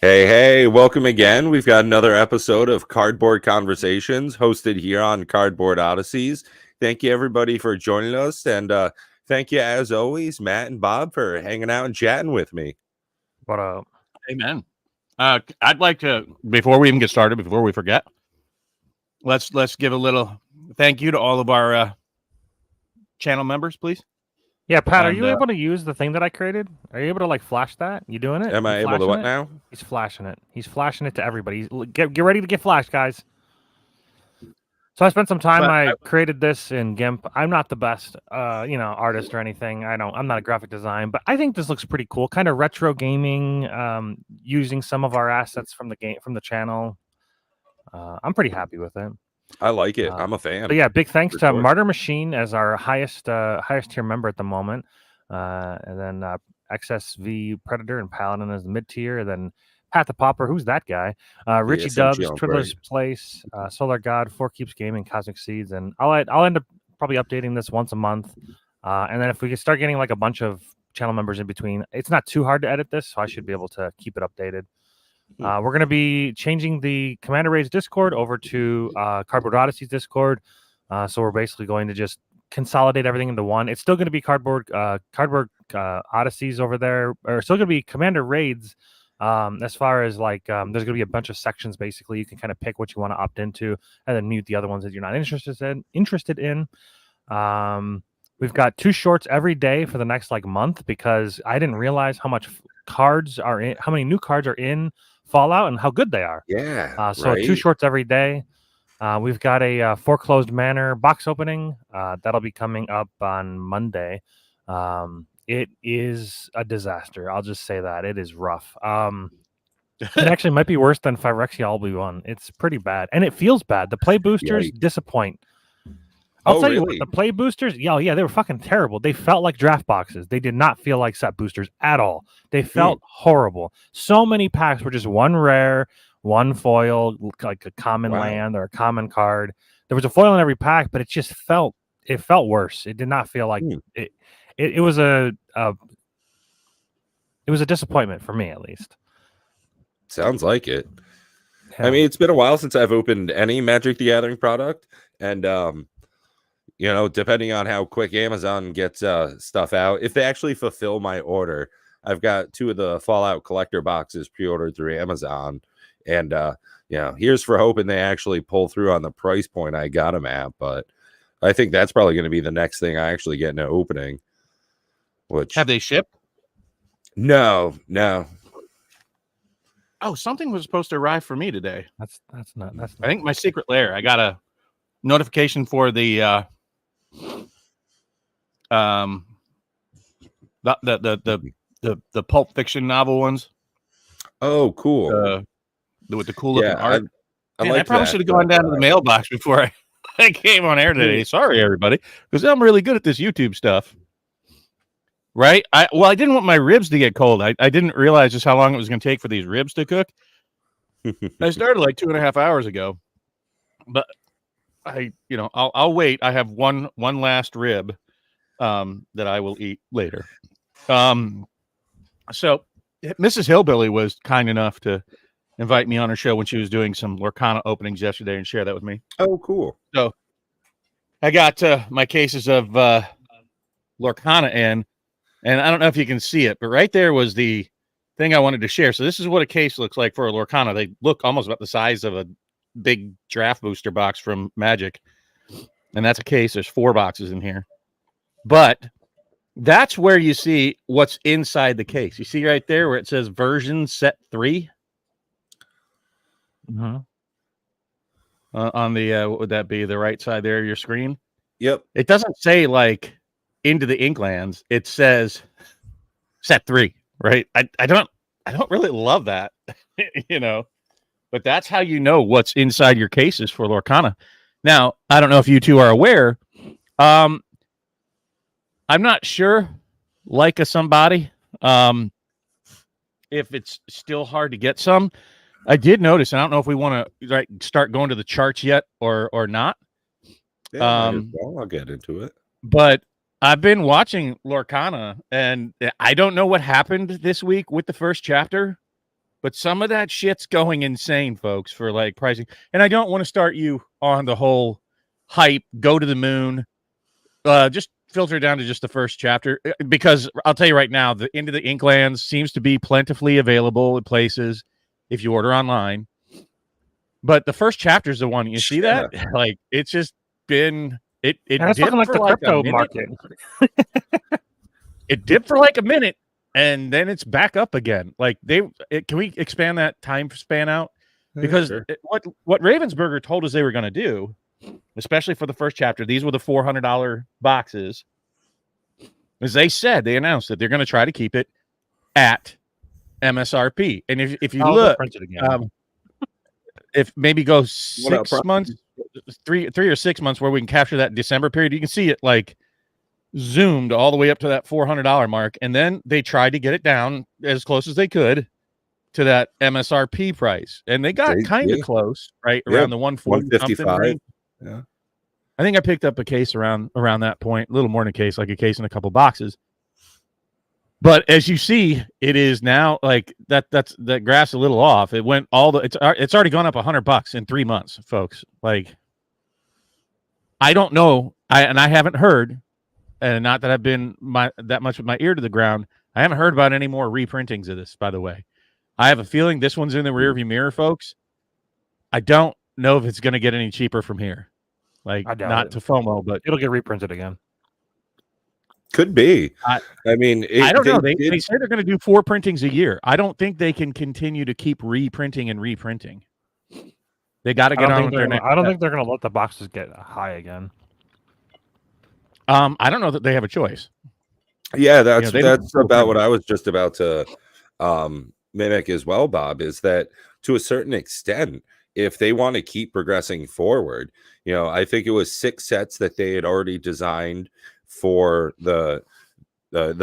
Hey, welcome again. We've got another episode of Cardboard Conversations hosted here on Cardboard Odysseys. Thank you, everybody, for joining us. And thank you, as always, Matt and Bob, for hanging out and chatting with me. What up? Amen. I'd like to, before we even get started, before we forget, let's give a little thank you to all of our channel members, please. Yeah, Pat, are you able to use the thing that I created? Are you able to flash that? You doing it? Am I able to what now? He's flashing it. He's flashing it to everybody. Get ready to get flashed, guys. So I spent some time. I created this in GIMP. I'm not the best, artist or anything. I'm not a graphic design, but I think this looks pretty cool. Kind of retro gaming, using some of our assets from the channel. I'm pretty happy with it. I like it. I'm a fan. But yeah, big thanks to Martyr Machine as our highest tier member at the moment, and then XSV Predator and Paladin as the mid tier, and then Pat the Popper, who's that guy? Richie Dubs, Twiddler's Place, Solar God, Four Keeps Gaming, Cosmic Seeds, and I'll end up probably updating this once a month, and then if we can start getting a bunch of channel members in between, it's not too hard to edit this, so I should be able to keep it updated. We're going to be changing the Commander Raids Discord over to Cardboard Odysseys Discord. So we're basically going to just consolidate everything into one. It's still going to be Cardboard Odysseys over there, or still going to be Commander Raids. As far as there's going to be a bunch of sections. Basically, you can kind of pick what you want to opt into, and then mute the other ones that you're not interested in. We've got 2 shorts every day for the next month because I didn't realize how much cards are in, how many new cards are in Fallout and how good they are. Yeah. So 2 shorts every day. We've got a Foreclosed Manor box opening that'll be coming up on Monday. It is a disaster. I'll just say that it is rough. It actually might be worse than Phyrexia All-Be-One. It's pretty bad, and it feels bad. The play boosters disappoint. I'll tell you what, the play boosters, yeah, they were fucking terrible. They felt like draft boxes. They did not feel like set boosters at all. They felt horrible. So many packs were just one rare, one foil, like a common land or a common card. There was a foil in every pack, but it just felt worse. It did not feel like it. It was a disappointment for me, at least. Sounds like it. Yeah. I mean, it's been a while since I've opened any Magic the Gathering product, and depending on how quick Amazon gets stuff out, if they actually fulfill my order, I've got 2 of the Fallout collector boxes pre-ordered through Amazon, and here's for hoping they actually pull through on the price point I got them at. But I think that's probably going to be the next thing I actually get into opening. Which have they shipped? No. Oh, something was supposed to arrive for me today. That's not. I think my secret lair. I got a notification for the Pulp Fiction novel ones. Oh, cool. With the cool looking art. I probably should have gone down to the mailbox before I came on air today. Sorry, everybody, because I'm really good at this YouTube stuff. Right? I didn't want my ribs to get cold. I didn't realize just how long it was going to take for these ribs to cook. I started 2.5 hours ago, but I'll wait. I have one last rib that I will eat later. So Mrs. Hillbilly was kind enough to invite me on her show when she was doing some Lorcana openings yesterday and share that with me. Oh, cool. So I got my cases of Lorcana in, and I don't know if you can see it, but right there was the thing I wanted to share. So this is what a case looks like for a Lorcana. They look almost about the size of a big draft booster box from Magic, and that's a case. There's 4 boxes in here, but that's where you see what's inside the case. You see right there where it says version set 3. On the what would that be, the right side there of your screen? Yep. It doesn't say Into the Inklands. It says set 3, right? I don't really love that, but that's how you know what's inside your cases for Lorcana. Now, I don't know if you two are aware. I'm not sure, somebody, if it's still hard to get some. I did notice, and I don't know if we want to start going to the charts yet or not. Yeah, I'll get into it. But I've been watching Lorcana, and I don't know what happened this week with the first chapter, but some of that shit's going insane, folks, for like pricing. And I don't want to start you on the whole hype, go to the moon. Just filter it down to just the first chapter, because I'll tell you right now, the Into the Inklands seems to be plentifully available in places if you order online. But the first chapter is the one you see that like it's just been it And it's dipped looking like for the like a crypto minute. market. It dipped for like a minute and then it's back up again. Like can we expand that time span out? Because Sure. what Ravensburger told us they were going to do, especially for the first chapter, these were the $400 boxes. As they announced that they're going to try to keep it at MSRP. And if you look, print it again. if maybe go What 6 up, months, three or 6 months, where we can capture that December period, you can see it like zoomed all the way up to that $400 mark, and then they tried to get it down as close as they could to that MSRP price, and they got kind of close, right around the 140 155. Yeah, I think I picked up a case around that point, a little more than a case, like a case and a couple boxes. But as you see, it is now like that's that graph's a little off. It went it's already gone up $100 in 3 months, folks. Like, I don't know. I haven't heard, and not that I've been that much with my ear to the ground. I haven't heard about any more reprintings of this, by the way. I have a feeling this one's in the rearview mirror, folks. I don't know if it's going to get any cheaper from here. Like, not to FOMO, but it'll get reprinted again. could be. I mean, I don't know. They say they're going to do 4 printings a year. I don't think they can continue to keep reprinting and reprinting. They got to get on with their next. I don't think they're going to let the boxes get high again. I don't know that they have a choice. Yeah, that's about what I was just about to mimic as well, Bob, is that to a certain extent, if they want to keep progressing forward, I think it was 6 sets that they had already designed for the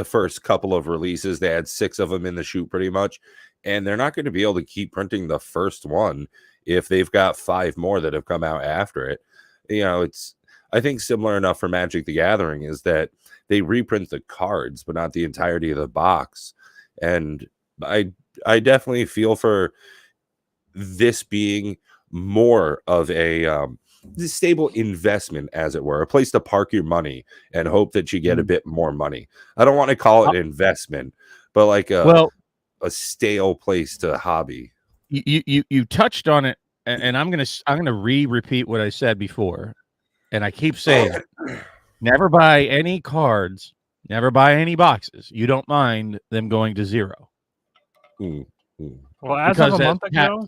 first couple of releases. They had 6 of them in the chute pretty much, and they're not going to be able to keep printing the first one if they've got 5 more that have come out after it. It's, I think, similar enough for Magic the Gathering is that they reprint the cards, but not the entirety of the box. And I definitely feel for this being more of a stable investment, as it were, a place to park your money and hope that you get a bit more money. I don't want to call it an investment, but like a stale place to hobby. You touched on it, and I'm gonna repeat what I said before, and I keep saying it. Never buy any cards, never buy any boxes. You don't mind them going to 0. Well, as of a month ago,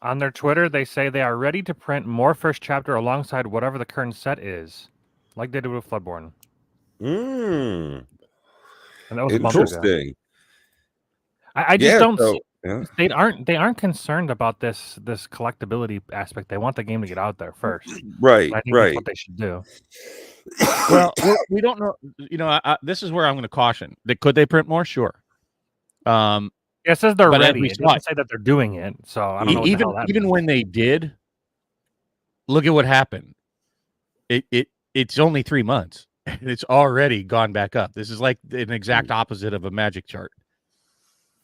on their Twitter, they say they are ready to print more first chapter alongside whatever the current set is, like they did with Floodborne. And that was interesting. I just don't. They aren't concerned about this collectability aspect. They want the game to get out there first. Right. I think that's what they should do. Well, we don't know. This is where I'm going to caution. Could they print more? Sure. It says they're ready. It doesn't say that they're doing it. So I don't know. Even when they did, look at what happened. It's only 3 months. It's already gone back up. This is like an exact opposite of a Magic chart.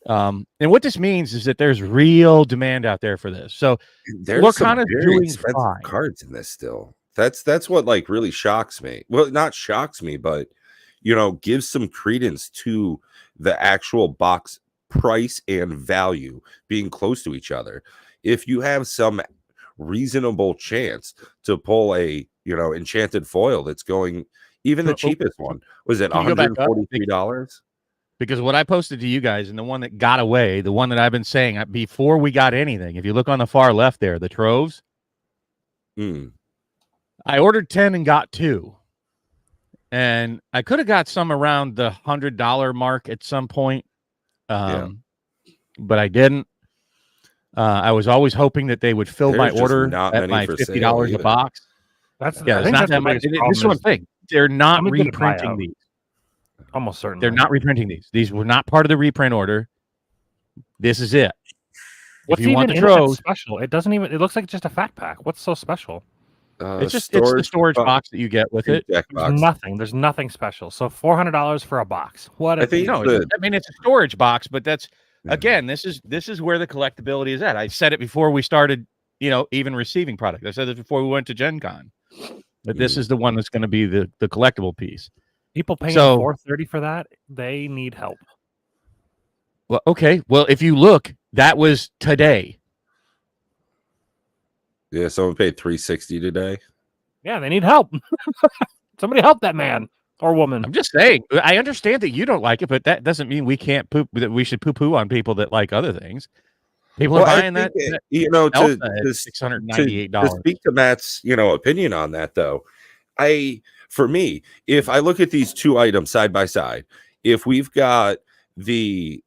And what this means is that there's real demand out there for this. So there's some very expensive cards in this still. That's what like really shocks me. Well, not shocks me, but gives some credence to the actual box price and value being close to each other. If you have some reasonable chance to pull a enchanted foil that's going, even the cheapest one was it $143. Because what I posted to you guys, and the one that got away, the one that I've been saying before we got anything, if you look on the far left there, the troves, I ordered 10 and got 2. And I could have got some around the $100 mark at some point, but I didn't. I was always hoping that they would fill my order at my $50 a box. It's not that much. This is one thing. They're not reprinting these. Almost certainly. They're not reprinting these. These were not part of the reprint order. This is it. What's even want the troves, special? It doesn't even. It looks like just a fat pack. What's so special? It's the storage box that you get with it. There's nothing special. So $400 for a box. What? I think I mean, it's a storage box, but that's again, this is where the collectability is at. I said it before we started, even receiving product. I said this before we went to Gen Con. But this is the one that's going to be the collectible piece. People paying $430 for that, they need help. Well, okay. Well, if you look, that was today. Yeah, someone paid $360 today. Yeah, they need help. Somebody help that man or woman. I'm just saying. I understand that you don't like it, but that doesn't mean we can't that we should poo-poo on people that like other things. People are buying that. To $698. To speak to Matt's, opinion on that, though, for me, if I look at these two items side by side, if we've got the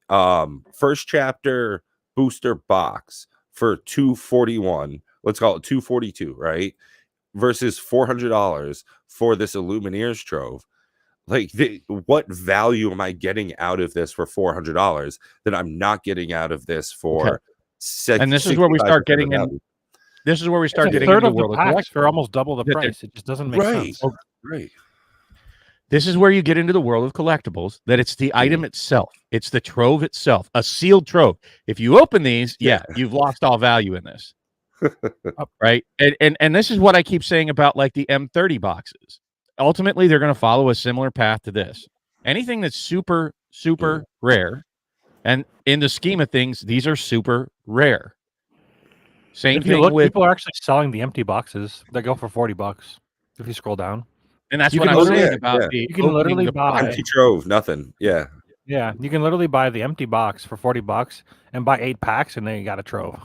first chapter booster box for $241, let's call it $242, right? Versus $400 for this Illumineers trove. Like, what value am I getting out of this for $400 that I'm not getting out of this for? And this is where we start getting in. This is where we start getting into the world of packs for almost double the price. It just doesn't make sense. Right. This is where you get into the world of collectibles. That it's the item itself. It's the trove itself. A sealed trove. If you open these, you've lost all value in this. Right. And this is what I keep saying about like the M30 boxes. Ultimately, they're going to follow a similar path to this. Anything that's super, super rare. And in the scheme of things, these are super rare. Same thing with people are actually selling the empty boxes that go for $40 if you scroll down. And that's what I'm saying about you can literally buy empty trove, nothing. Yeah. Yeah, you can literally buy the empty box for $40 and buy 8 packs, and then you got a trove.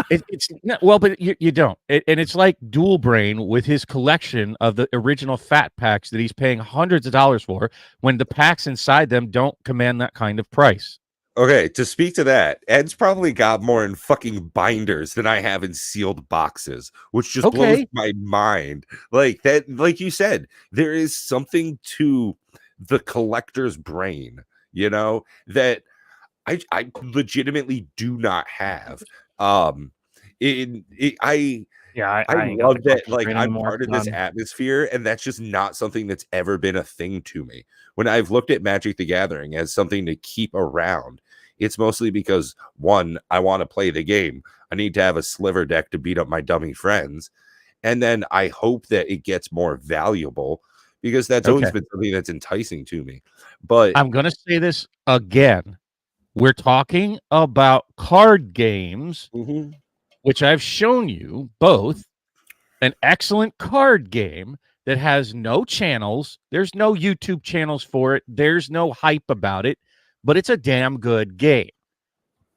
But you don't. And it's like Dual Brain with his collection of the original fat packs that he's paying hundreds of dollars for, when the packs inside them don't command that kind of price. Okay, to speak to that, Ed's probably got more in fucking binders than I have in sealed boxes, which just blows my mind. Like that, like you said, there is something to the collector's brain, that I legitimately do not have. I love that. Like, I'm part of this atmosphere, and that's just not something that's ever been a thing to me. When I've looked at Magic the Gathering as something to keep around, it's mostly because, one, I want to play the game. I need to have a sliver deck to beat up my dummy friends. And then I hope that it gets more valuable, because that's always been something that's enticing to me. But I'm going to say this again. We're talking about card games, which I've shown you both an excellent card game that has no channels. There's no YouTube channels for it. There's no hype about it, but it's a damn good game.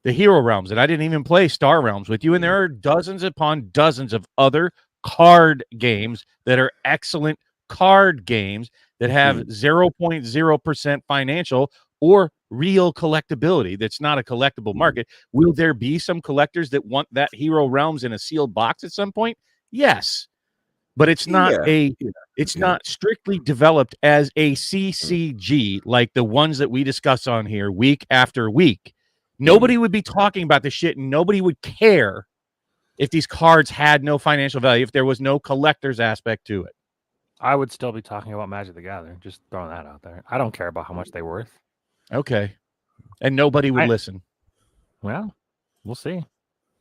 The Hero Realms, and I didn't even play Star Realms with you, and there are dozens upon dozens of other card games that are excellent card games that have 0.0% financial or real collectability. That's not a collectible market. Will there be some collectors that want that Hero Realms in a sealed box at some point? Yes. But it's not it's not strictly developed as a CCG like the ones that we discuss on here week after week. Nobody would be talking about this shit, and nobody would care if these cards had no financial value, if there was no collector's aspect to it. I would still be talking about Magic the Gathering. Just throwing that out there. I don't care about how much they're worth. Okay. And nobody would listen. Well, we'll see.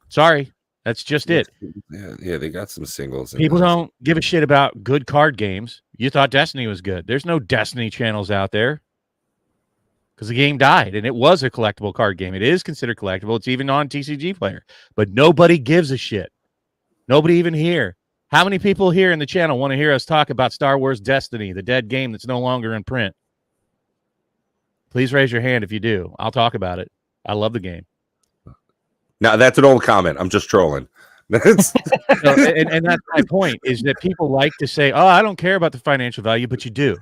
Sorry. That's just it. Yeah, they got some singles. People don't give a shit about good card games. You thought Destiny was good. There's no Destiny channels out there because the game died, and it was a collectible card game. It is considered collectible. It's even on TCG Player, but nobody gives a shit. Nobody even here. How many people here in the channel want to hear us talk about Star Wars Destiny, the dead game that's no longer in print? Please raise your hand if you do. I'll talk about it. I love the game. Now, that's an old comment. I'm just trolling. And that's my point, is that people like to say, oh, I don't care about the financial value, but you do,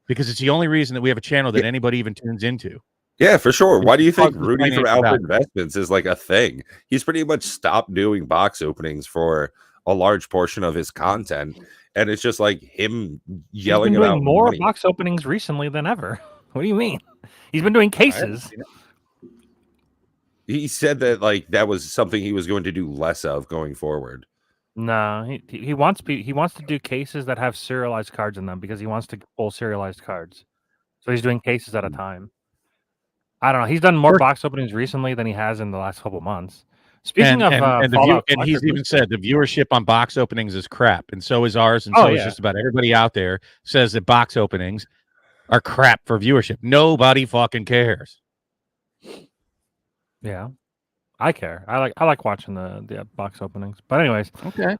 because it's the only reason that we have a channel that anybody even tunes into. Yeah, for sure. Why do you think Rudy from Alpha Investments is like a thing? He's pretty much stopped doing box openings for a large portion of his content, and it's just like him yelling about more money. Box openings recently than ever. What do you mean? He's been doing cases. He said that like that was something he was going to do less of going forward. No, he wants to do cases that have serialized cards in them because he wants to pull serialized cards. So he's doing cases at a time. I don't know. He's done more Sure. box openings recently than he has in the last couple months. Speaking of and Fallout and he's Collector even Booster- said the viewership on box openings is crap, and so is ours, and Oh, so is yeah. just about everybody out there says that box openings are crap for viewership. Nobody fucking cares. Yeah, I care. I like watching the box openings. But anyways, Okay.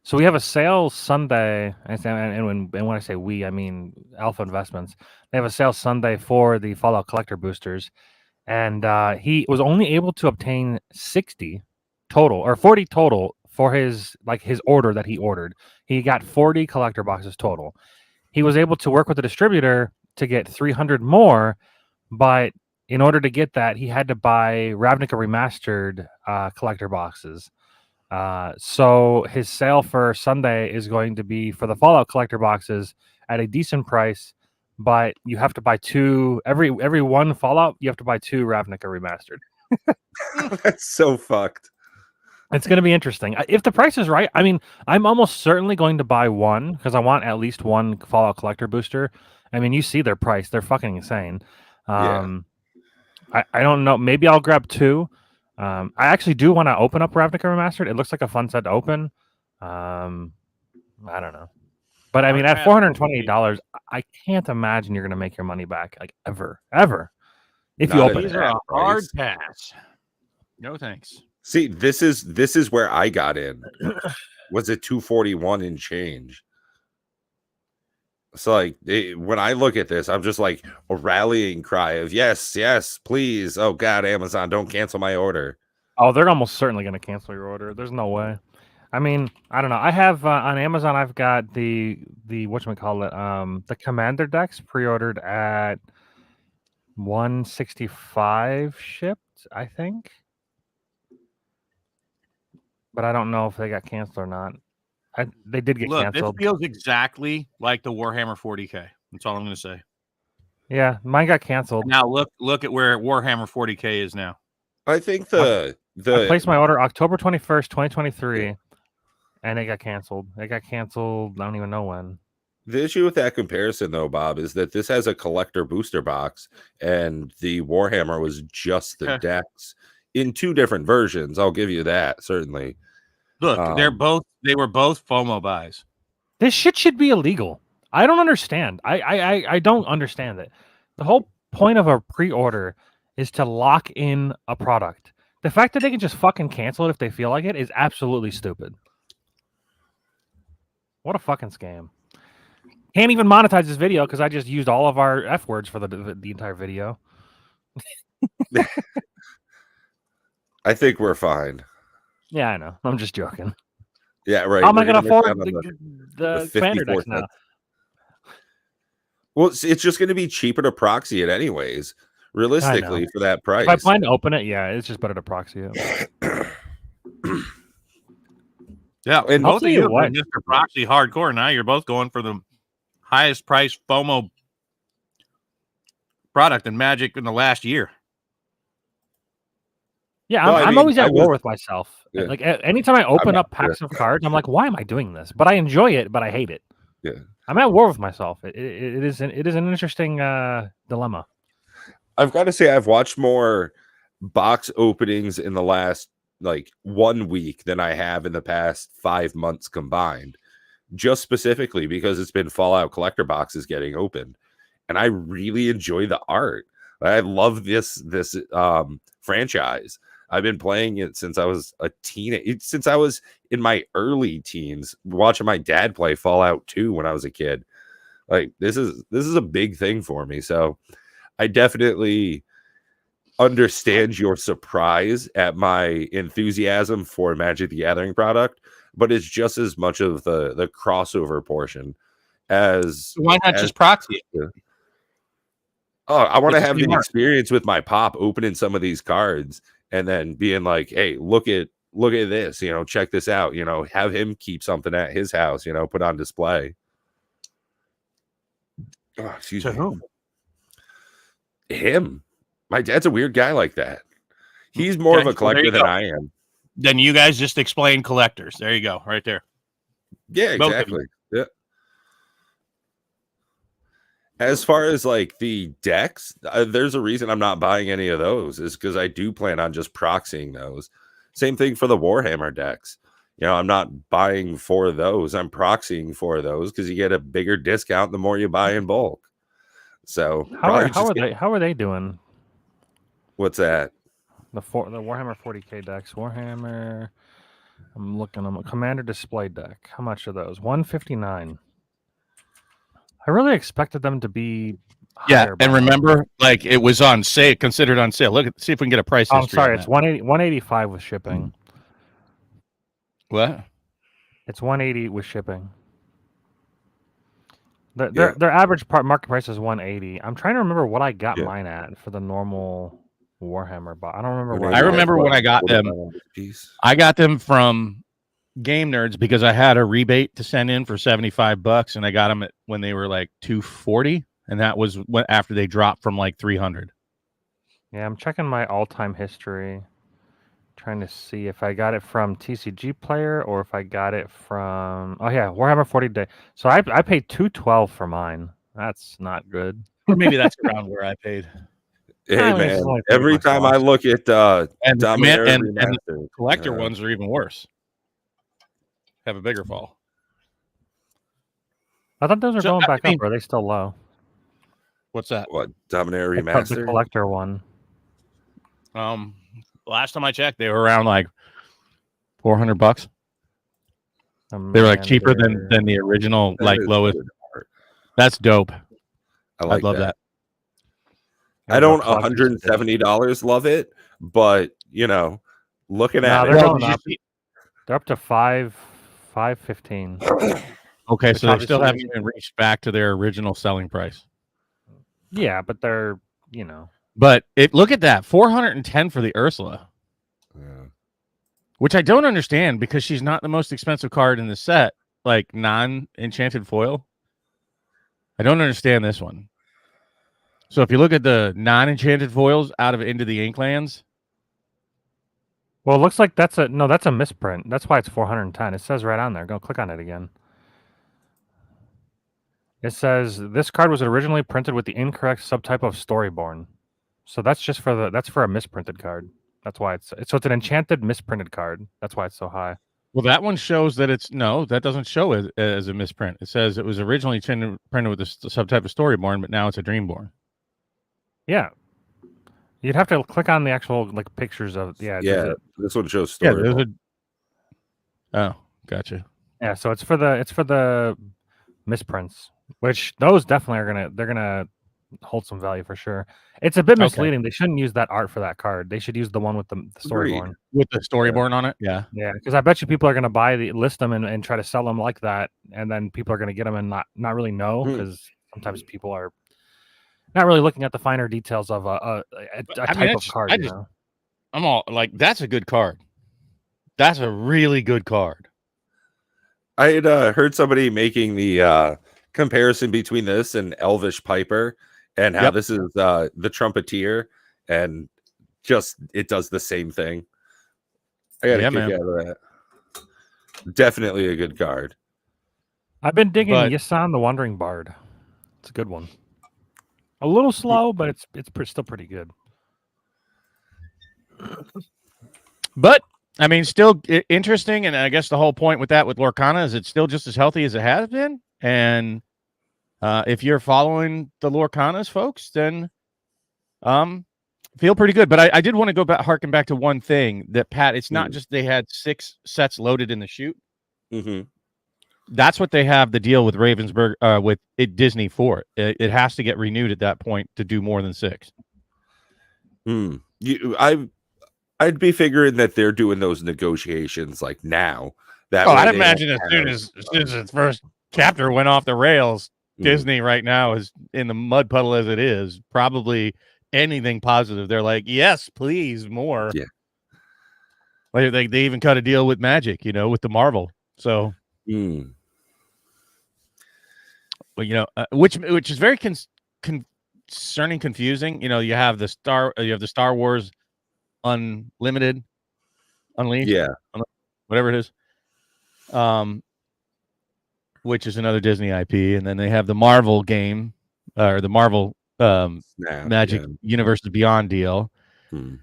so we have a sale Sunday, and when I say we, I mean Alpha Investments. They have a sale Sunday for the Fallout Collector boosters, and he was only able to obtain 60 total or 40 total for his order that he ordered. He got 40 collector boxes total. He was able to work with the distributor to get 300 more, but in order to get that, he had to buy Ravnica Remastered collector boxes. So his sale for Sunday is going to be for the Fallout collector boxes at a decent price, but you have to buy two every one Fallout. You have to buy two Ravnica Remastered. That's so fucked. It's going to be interesting. If the price is right, I mean, I'm almost certainly going to buy one because I want at least one Fallout collector booster. I mean, you see their price; they're fucking insane. Yeah. I don't know. Maybe I'll grab two. I actually do want to open up Ravnica Remastered. It looks like a fun set to open. I don't know. But I mean, at $428, I can't imagine you're going to make your money back like ever. If you Not open at it. These are a that hard price. pass. No thanks. See, this is where I got in. Was it 241 and change? So like when I look at this, I'm just like a rallying cry of yes, please. Oh God, Amazon, don't cancel my order. Oh, they're almost certainly going to cancel your order. There's no way. I mean, I don't know. I have on Amazon. I've got the whatchamacallit, the Commander decks pre-ordered at 165 shipped, I think. But I don't know if they got canceled or not. They did get Look, canceled. this feels exactly like the Warhammer 40K. That's all I'm going to say. Yeah, mine got canceled. Now look at where Warhammer 40K is now. I think I placed my order October 21st, 2023, and it got canceled. It got canceled. I don't even know when. the issue with that comparison though, Bob, is that this has a collector booster box, and the Warhammer was just the decks in two different versions. I'll give you that certainly. Look, they were both FOMO buys. This shit should be illegal. I don't understand. I don't understand it. The whole point of a pre-order is to lock in a product. The fact that they can just fucking cancel it if they feel like it is absolutely stupid. What a fucking scam. Can't even monetize this video because I just used all of our F words for the entire video. I think we're fine. Yeah, I know. I'm just joking. Yeah, right. How am I We're going to gonna afford miss out on the Commander 54 decks now? cents. Well, it's just going to be cheaper to proxy it anyways, realistically, for that price. If I plan to open it, yeah, it's just better to proxy it. Yeah, And both of you are what? Mr. Proxy hardcore. Now you're both going for the highest price FOMO product in Magic in the last year. Yeah, No, I I'm mean, always I at war was- with myself. Yeah. Like anytime I open not- up packs of cards, I'm like, why am I doing this? But I enjoy it, but I hate it. Yeah. I'm at war with myself. It is an interesting dilemma. I've got to say, I've watched more box openings in the last like 1 week than I have in the past 5 months combined, just specifically because it's been Fallout collector boxes getting opened, and I really enjoy the art. I love this franchise. I've been playing it since I was a teenager, since I was in my early teens, watching my dad play Fallout 2 when I was a kid. Like this is a big thing for me. So I definitely understand your surprise at my enthusiasm for Magic the Gathering product, but it's just as much of the crossover portion as Why not just proxy it? Oh, I want to It's have the smart. experience with my pop opening some of these cards and then being like, hey, look at this, check this out, have him keep something at his house, put on display. Oh, excuse To me. whom? Him. My dad's a weird guy like that. He's more of Okay, a well, there collector you than go. I am. Then you guys just explain collectors. There you go, right there. Yeah, Both of exactly. Yeah. As far as like the decks, there's a reason I'm not buying any of those, is because I do plan on just proxying those. Same thing for the Warhammer decks. I'm not buying for those. I'm proxying for those because you get a bigger discount the more you buy in bulk. So how are they doing? What's that? The Warhammer 40K decks. Warhammer. I'm looking. Commander display deck. How much are those? 159. I really expected them to be higher. And remember, like it was on sale, considered on sale. See if we can get a price. I'm sorry, it's 185 with shipping. What? It's 180 with shipping. Their average market price is 180. I'm trying to remember what I got mine at for the normal Warhammer, but I don't remember. I remember when I got them. I got them from Game Nerds because I had a rebate to send in for $75, and I got them when they were like $240, and that was after they dropped from like $300. Yeah, I'm checking my all-time history, trying to see if I got it from TCG Player or if I got it from Warhammer 40 Day. So I paid $212 for mine. That's not good. Or maybe that's around where I paid. Hey man, every time I look at and the collector ones are even worse. Have a bigger fall. I thought those are going back up. Or are they still low? What's that? What, Dominaria Remastered? The collector one. Last time I checked, they were around like $400. They were like cheaper than the original, like lowest. That's dope. I'd love that. I don't $170 love it, but looking at it, they're up to $515. Okay, so they still haven't even reached back to their original selling price. Yeah, but they're But look at that, 410 for the Ursula, which I don't understand because she's not the most expensive card in the set, like non-enchanted foil. I don't understand this one. So if you look at the non-enchanted foils out of Into the Inklands. Well, it looks like that's a misprint. That's why it's 410. It says right on there. Go click on it again. It says this card was originally printed with the incorrect subtype of Storyborn. So that's just for a misprinted card. That's why it's an enchanted misprinted card. That's why it's so high. Well, that one shows that that doesn't show it as a misprint. It says it was originally printed with the subtype of Storyborn, but now it's a Dreamborn. Yeah, you'd have to click on the actual pictures of this one shows Storyborn. Oh, gotcha. Yeah, so it's for the misprints, which those definitely they're gonna hold some value for sure. It's a bit misleading. They shouldn't use that art for that card. They should use the one with the Storyborn. With the Storyborn on it? Yeah. Yeah, because I bet you people are going to list them and try to sell them like that, and then people are going to get them and not really know, because sometimes people are not really looking at the finer details of a type of card. I'm all like, that's a good card. That's a really good card. I had heard somebody making the comparison between this and Elvish Piper, and how this is the Trumpeteer, and just it does the same thing. I got a kick out of that. Definitely a good card. I've been digging Yisan the Wandering Bard. It's a good one. A little slow, but it's still pretty good. But I mean, still interesting, and I guess the whole point with Lorcana is it's still just as healthy as it has been. And if you're following the Lorcanas, folks, then feel pretty good. But I did want to go back, harken back to one thing that Pat. It's not just they had 6 sets loaded in the chute. Mm-hmm. That's what they have the deal with Ravensburg with Disney for. It has to get renewed at that point to do more than 6. I'd be figuring that they're doing those negotiations like now. I'd imagine as soon as its first chapter went off the rails, Disney right now is in the mud puddle as it is. Probably anything positive, they're like, yes, please, more. Yeah. Like they even cut a deal with Magic, with the Marvel. So, but which is very concerning, confusing. You have the Star Wars Unlimited, Unleashed, whatever it is, which is another Disney IP, and then they have the Marvel game, or the Marvel Snap, Magic yeah. Universes Beyond deal. Hmm.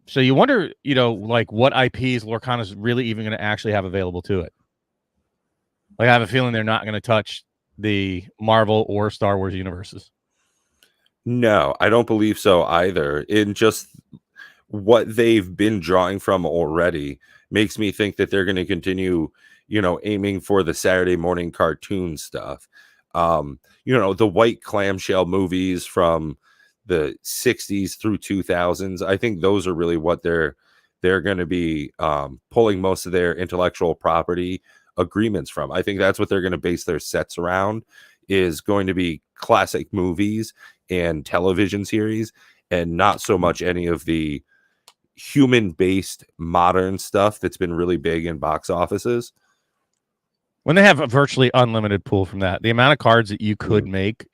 So you wonder, like what IPs Lorcana's really even going to actually have available to it. Like I have a feeling they're not going to touch the Marvel or Star Wars universes. No, I don't believe so either. In just what they've been drawing from already makes me think that they're going to continue, aiming for the Saturday morning cartoon stuff. The white clamshell movies from the 60s through 2000s. I think those are really what they're going to be pulling most of their intellectual property agreements from. I think that's what they're going to base their sets around, is going to be classic movies and television series, and not so much any of the human-based modern stuff that's been really big in box offices. When they have a virtually unlimited pool from that, the amount of cards that you could make,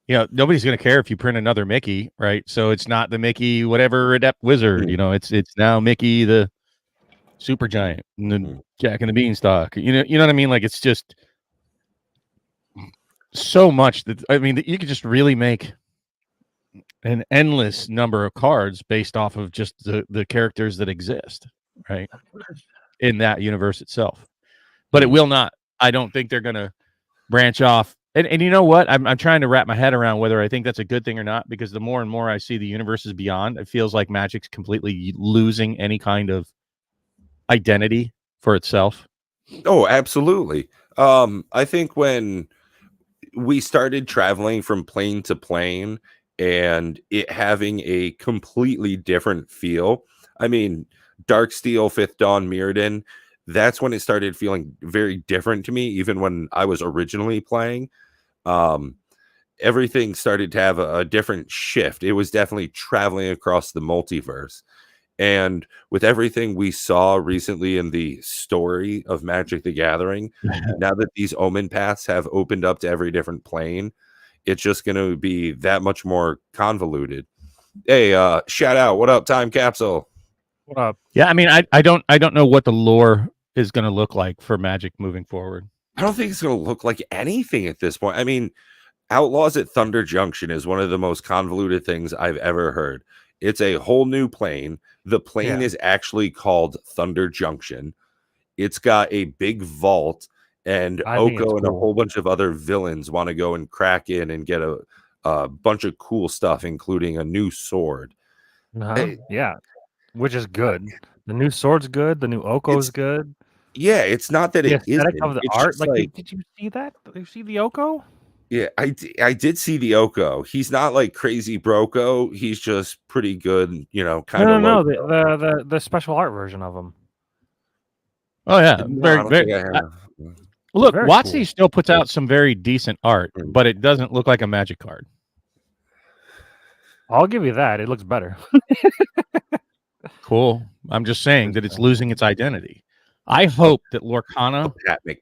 nobody's going to care if you print another Mickey, right? So it's not the Mickey whatever adept wizard, it's now Mickey the super giant and the Jack and the Beanstalk. You know what I mean? Like it's just so much that you could just really make an endless number of cards based off of just the characters that exist, right, in that universe itself. But it will not. I don't think they're going to branch off. And you know what? I'm trying to wrap my head around whether I think that's a good thing or not, because the more and more I see the universes beyond, it feels like Magic's completely losing any kind of identity for itself. Oh, absolutely. I think when we started traveling from plane to plane and it having a completely different feel, Darksteel, Fifth Dawn, Mirrodin, that's when it started feeling very different to me, even when I was originally playing. Everything started to have a different shift. It was definitely traveling across the multiverse. And with everything we saw recently in the story of Magic the Gathering, now that these omen paths have opened up to every different plane, it's just going to be that much more convoluted. Hey, shout out. What up, Time Capsule? What up? Yeah, I don't know what the lore is going to look like for Magic moving forward. I don't think it's going to look like anything at this point. Outlaws at Thunder Junction is one of the most convoluted things I've ever heard. It's a whole new plane. The plane is actually called Thunder Junction. It's got a big vault, and Oko and a whole bunch of other villains want to go and crack in and get a bunch of cool stuff, including a new sword. Yeah, which is good. The new sword's good. The new Oko's good. Yeah, it's not that it isn't. Of the art. Did you see that? Did you see the Oko? Yeah, I did see the Oko. He's not like crazy Broko. He's just pretty good, kind of. No, the special art version of him. Oh yeah, look, WotC cool. still puts out some very decent art, but it doesn't look like a Magic card. I'll give you that. It looks better. Cool. I'm just saying that it's losing its identity. I hope that Lorcana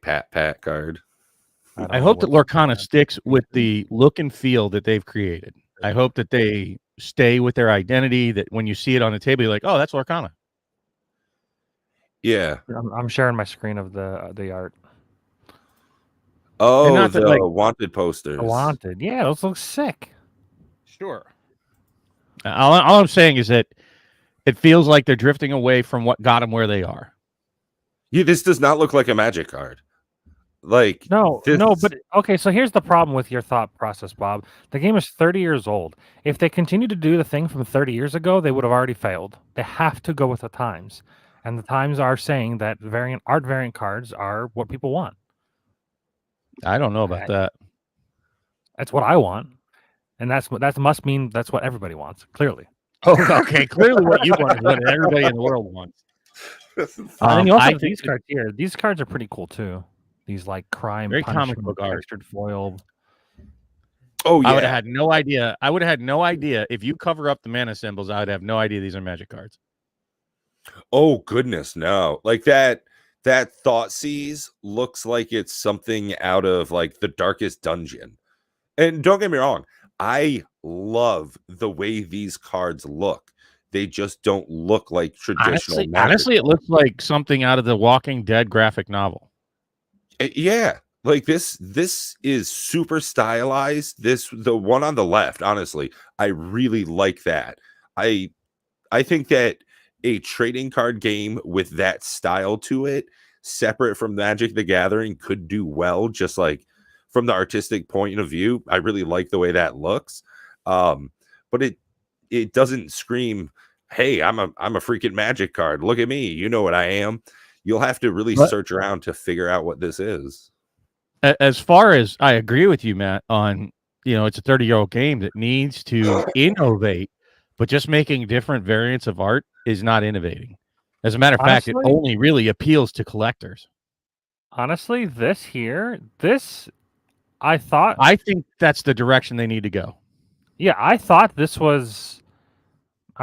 Pat card. I hope that Lorcana sticks with the look and feel that they've created. I hope that they stay with their identity, that when you see it on the table, you're like, oh, that's Lorcana. Yeah. I'm sharing my screen of the art. Oh, the wanted posters. Wanted. Yeah, those look sick. Sure. All I'm saying is that it feels like they're drifting away from what got them where they are. Yeah, this does not look like a Magic card. No, but okay, so here's the problem with your thought process, Bob. The game is 30 years old. If they continue to do the thing from 30 years ago, they would have already failed. They have to go with the times. And the times are saying that art variant cards are what people want. I don't know about that. That's what I want. And that must mean that's what everybody wants, clearly. Oh, okay. Clearly what you want is what everybody in the world wants. And you also have these cards here. These cards are pretty cool too. These like crime, very comic book art, textured foil. Oh yeah, I would have had no idea. If you cover up the mana symbols. I would have no idea these are Magic cards. Oh goodness, no! Like that Thoughtseize looks like it's something out of like the Darkest Dungeon. And don't get me wrong, I love the way these cards look. They just don't look like traditional. Honestly, it looks like something out of the Walking Dead graphic novel. Yeah, Like this is super stylized. The one on the left, honestly, I really like that. I think that a trading card game with that style to it, separate from Magic the Gathering, could do well. Just like from the artistic point of view, I really like the way that looks. But it doesn't scream, "Hey, I'm a freaking Magic card. Look at me. You know what I am." You'll have to really But search around to figure out what this is. as far as I agree with you, Matt, on it's a 30-year-old game that needs to innovate, but just making different variants of art is not innovating. As a matter of fact, it Honestly, only really appeals to collectors. honestly, this here, this I thought, I think that's the direction they need to go. yeah, I thought this was, I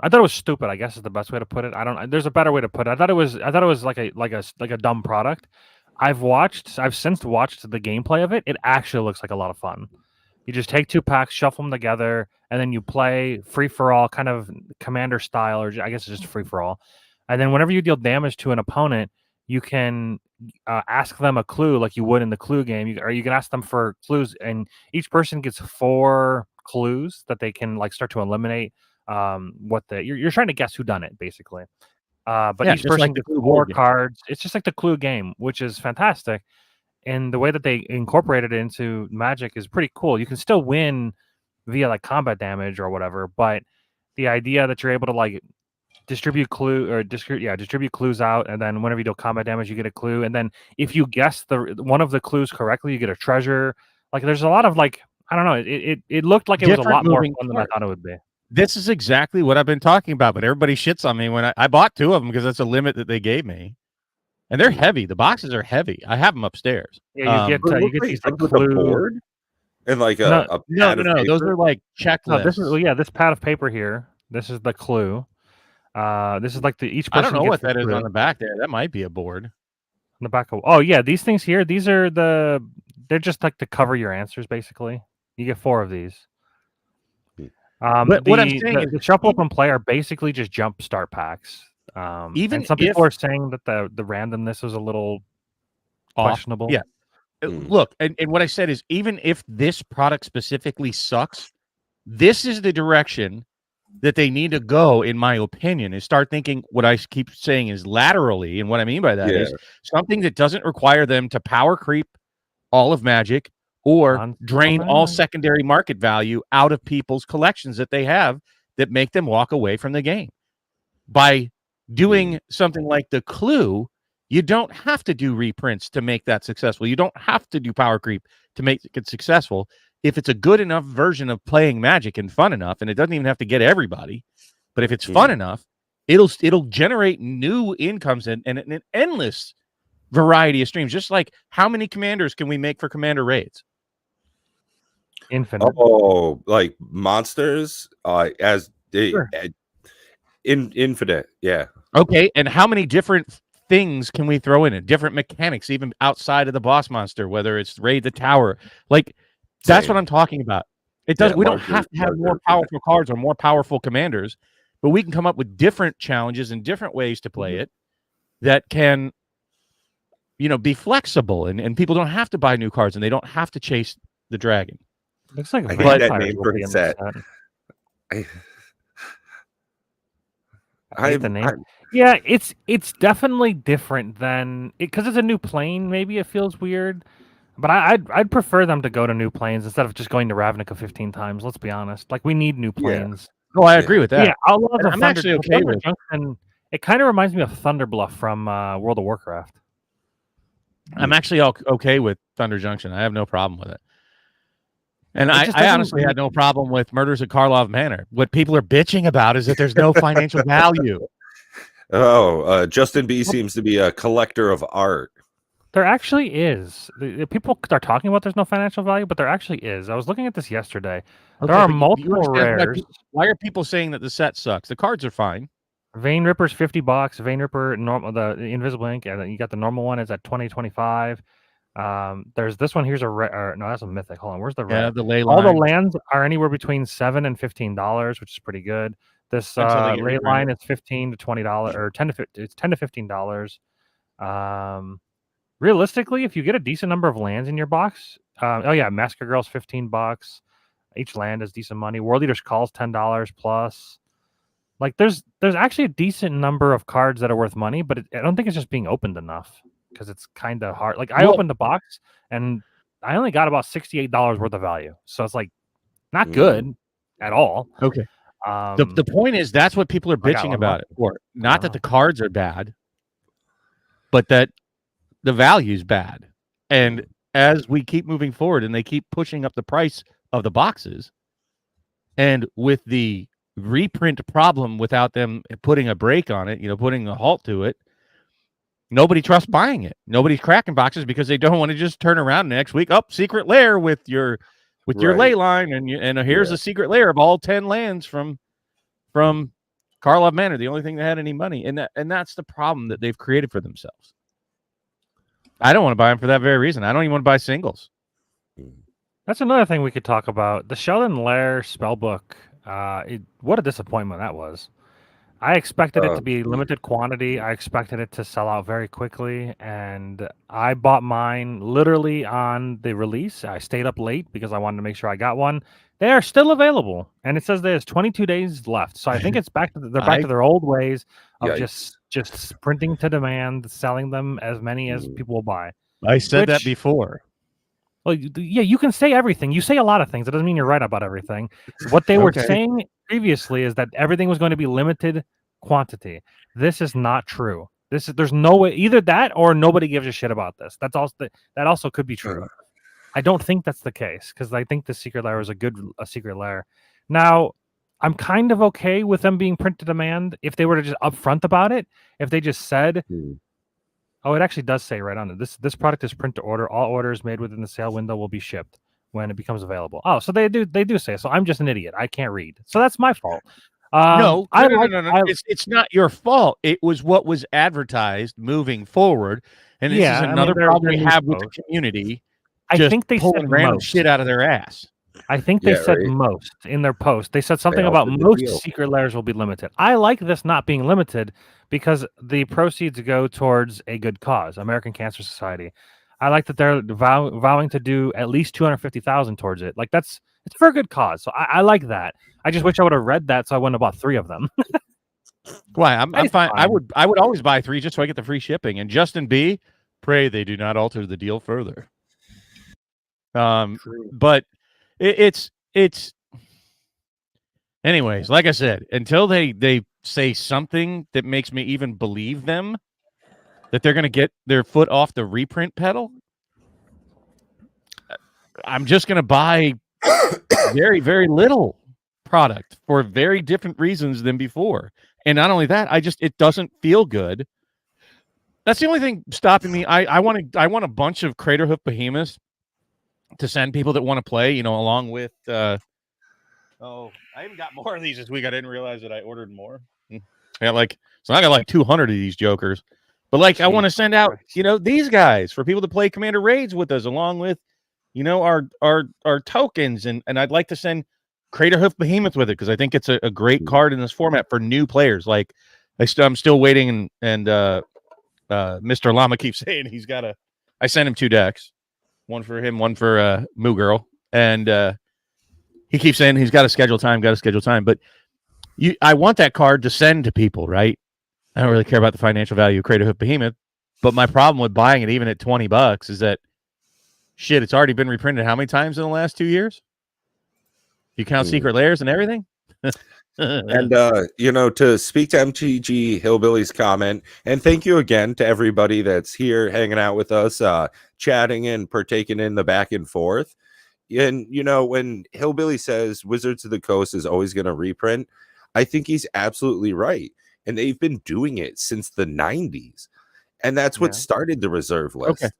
thought it was stupid. I guess is the best way to put it. I don't. There's a better way to put it. I thought it was like a dumb product. I've since watched the gameplay of it. It actually looks like a lot of fun. You just take 2 packs, shuffle them together, and then you play free for all, kind of commander style, or I guess it's just free for all. And then whenever you deal damage to an opponent, you can ask them a clue like you would in the clue game, or you can ask them for clues, and each person gets 4 clues that they can like start to eliminate. What the you're trying to guess who done it basically. But Yeah, each just person like the gets Clue 4 board game. cards. It's just like the clue game, which is fantastic. And the way that they incorporated it into Magic is pretty cool. You can still win via like combat damage or whatever, but the idea that you're able to like distribute clues out, and then whenever you do combat damage, you get a clue, and then if you guess the one of the clues correctly, you get a treasure. Like there's a lot of like I don't know. It looked like it was a Different lot more moving fun than I parts. thought it would be. This is exactly what I've been talking about, but everybody shits on me when I bought 2 of them because that's a limit that they gave me. And they're heavy. The boxes are heavy. I have them upstairs. Yeah, you get these like With a clue. board and like No, a No, pad of those paper? are like no, this is checklists. this pad of paper here. This is the clue. This is like each I don't person know gets what the that is clue on the back there. That might be a board. on the back of. Oh yeah, these things here. These are they're just like to cover your answers basically. You get 4 of these. But what I'm saying is The shuffle up and play are basically just jump start packs. even And some if people are saying that the randomness was a little off, questionable. yeah. Mm. Look, and what I said is even if this product specifically sucks, this is the direction that they need to go, in my opinion, is start thinking what I keep saying is laterally. And what I mean by that is something that doesn't require them to power creep all of Magic or drain all secondary market value out of people's collections that they have that make them walk away from the game. By doing something like the Clue, you don't have to do reprints to make that successful. You don't have to do power creep to make it successful. If it's a good enough version of playing Magic and fun enough, and it doesn't even have to get everybody, but if it's fun enough, it'll generate new incomes and an endless variety of streams. Just like how many commanders can we make for commander raids? Infinite. Oh, like monsters as they Sure. infinite. Yeah. Okay, and how many different things can we throw in it? Different mechanics, even outside of the boss monster, whether it's raid the tower. Like that's what I'm talking about. It does. Yeah, we don't have to have more powerful cards or more powerful commanders, but we can come up with different challenges and different ways to play it that can, be flexible, and people don't have to buy new cards and they don't have to chase the dragon. Looks like I hate that name for the the set. I hate the name. Yeah, it's definitely different than because it's a new plane. Maybe it feels weird, but I'd prefer them to go to new planes instead of just going to Ravnica 15 times. Let's be honest. Like we need new planes. Oh, I agree with that. Yeah, Outlaws of I'm Thunder, actually okay Thunder with. Junction. It kind of reminds me of Thunderbluff from World of Warcraft. I'm actually okay with Thunder Junction. I have no problem with it. And I honestly had no problem with Murders at Karlov Manor. What people are bitching about is that there's no financial value. Oh, Justin B seems to be a collector of art. There actually is. People are talking about there's no financial value, but there actually is. I was looking at this yesterday. Okay, there are multiple rares. Why are people saying that the set sucks? The cards are fine. Vein Ripper's $50. Vein Ripper normal, the Invisible Ink, and then you got the normal one is at $20-$25. There's this one. Here's a no, that's a mythic. Hold on, where's the the ley line? All the line. lands are anywhere between $7 and $15, which is pretty good. This ley line is $15 to $20 or $10 to $15. realistically, if you get a decent number of lands in your box, oh yeah, Massacre Girl's $15. Each land is decent money. World Eater's Call's $10 plus. Like there's actually a decent number of cards that are worth money, but I don't think it's just being opened enough because it's kind of hard. Like I opened the box and I only got about $68 worth of value, so it's like not good at all. Okay. The point is that's what people are bitching about it for. Not that the cards are bad, but that the value's bad. And as we keep moving forward and they keep pushing up the price of the boxes, and with the reprint problem without them putting a break on it, putting a halt to it, nobody trusts buying it. Nobody's cracking boxes because they don't want to just turn around next week, secret lair with your ley line, and here's a secret lair of all 10 lands from Karlov Manor, the only thing that had any money. And that's the problem that they've created for themselves. I don't want to buy them for that very reason. I don't even want to buy singles. That's another thing we could talk about. The Sheldon Lair spellbook. What a disappointment that was. I expected it to be limited quantity. I expected it to sell out very quickly, and I bought mine literally on the release. I stayed up late because I wanted to make sure I got one. They are still available, and it says there's 22 days left. So I think it's back to their old ways of just printing to demand, selling them as many as people will buy. I said that before. Well, yeah, you can say everything. You say a lot of things. It doesn't mean you're right about everything. What they were saying previously is that everything was going to be limited quantity. This is not true. There's no way, either that or nobody gives a shit about this. That also could be true. I don't think that's the case because I think the secret lair is a secret lair. Now, I'm kind of okay with them being print to demand if they were to just upfront about it. If they just said. Oh, it actually does say right on it. This product is print to order. All orders made within the sale window will be shipped when it becomes available. Oh, so they do say so. I'm just an idiot. I can't read, so that's my fault. No. It's not your fault. It was what was advertised moving forward, and this is another problem we have with the community. I think they said random shit out of their ass. I think they said most in their post. They said something about most secret lairs will be limited. I like this not being limited because the proceeds go towards a good cause, American Cancer Society. I like that they're vowing to do at least $250,000 towards it. Like it's for a good cause. So I like that. I just wish I would have read that so I wouldn't have bought 3 of them. Why? I'm fine. I would always buy 3 just so I get the free shipping. And Justin B, pray they do not alter the deal further. But it's anyways, like I said, until they say something that makes me even believe them that they're going to get their foot off the reprint pedal, I'm just going to buy very, very little product for very different reasons than before. And not only that, it doesn't feel good. That's the only thing stopping me. I want a bunch of Craterhoof Behemoths to send people that want to play, along with I even got more of these this week. I didn't realize that I ordered more. I got like 200 of these jokers. But I want to send out, these guys for people to play Commander Raids with us, along with, our tokens. And I'd like to send Craterhoof Behemoth with it because I think it's a great card in this format for new players. I'm still waiting, and Mr. Llama keeps saying I sent him 2 decks. One for him, one for Moo Girl. And he keeps saying he's got to schedule time. But I want that card to send to people, right? I don't really care about the financial value of Craterhoof Behemoth. But my problem with buying it even at $20 is that, it's already been reprinted how many times in the last 2 years? You count secret lairs and everything? And to speak to MTG Hillbilly's comment, and thank you again to everybody that's here hanging out with us, chatting and partaking in the back and forth. And when Hillbilly says Wizards of the Coast is always going to reprint, I think he's absolutely right. And they've been doing it since the 90s, and that's what started the reserve list. Okay.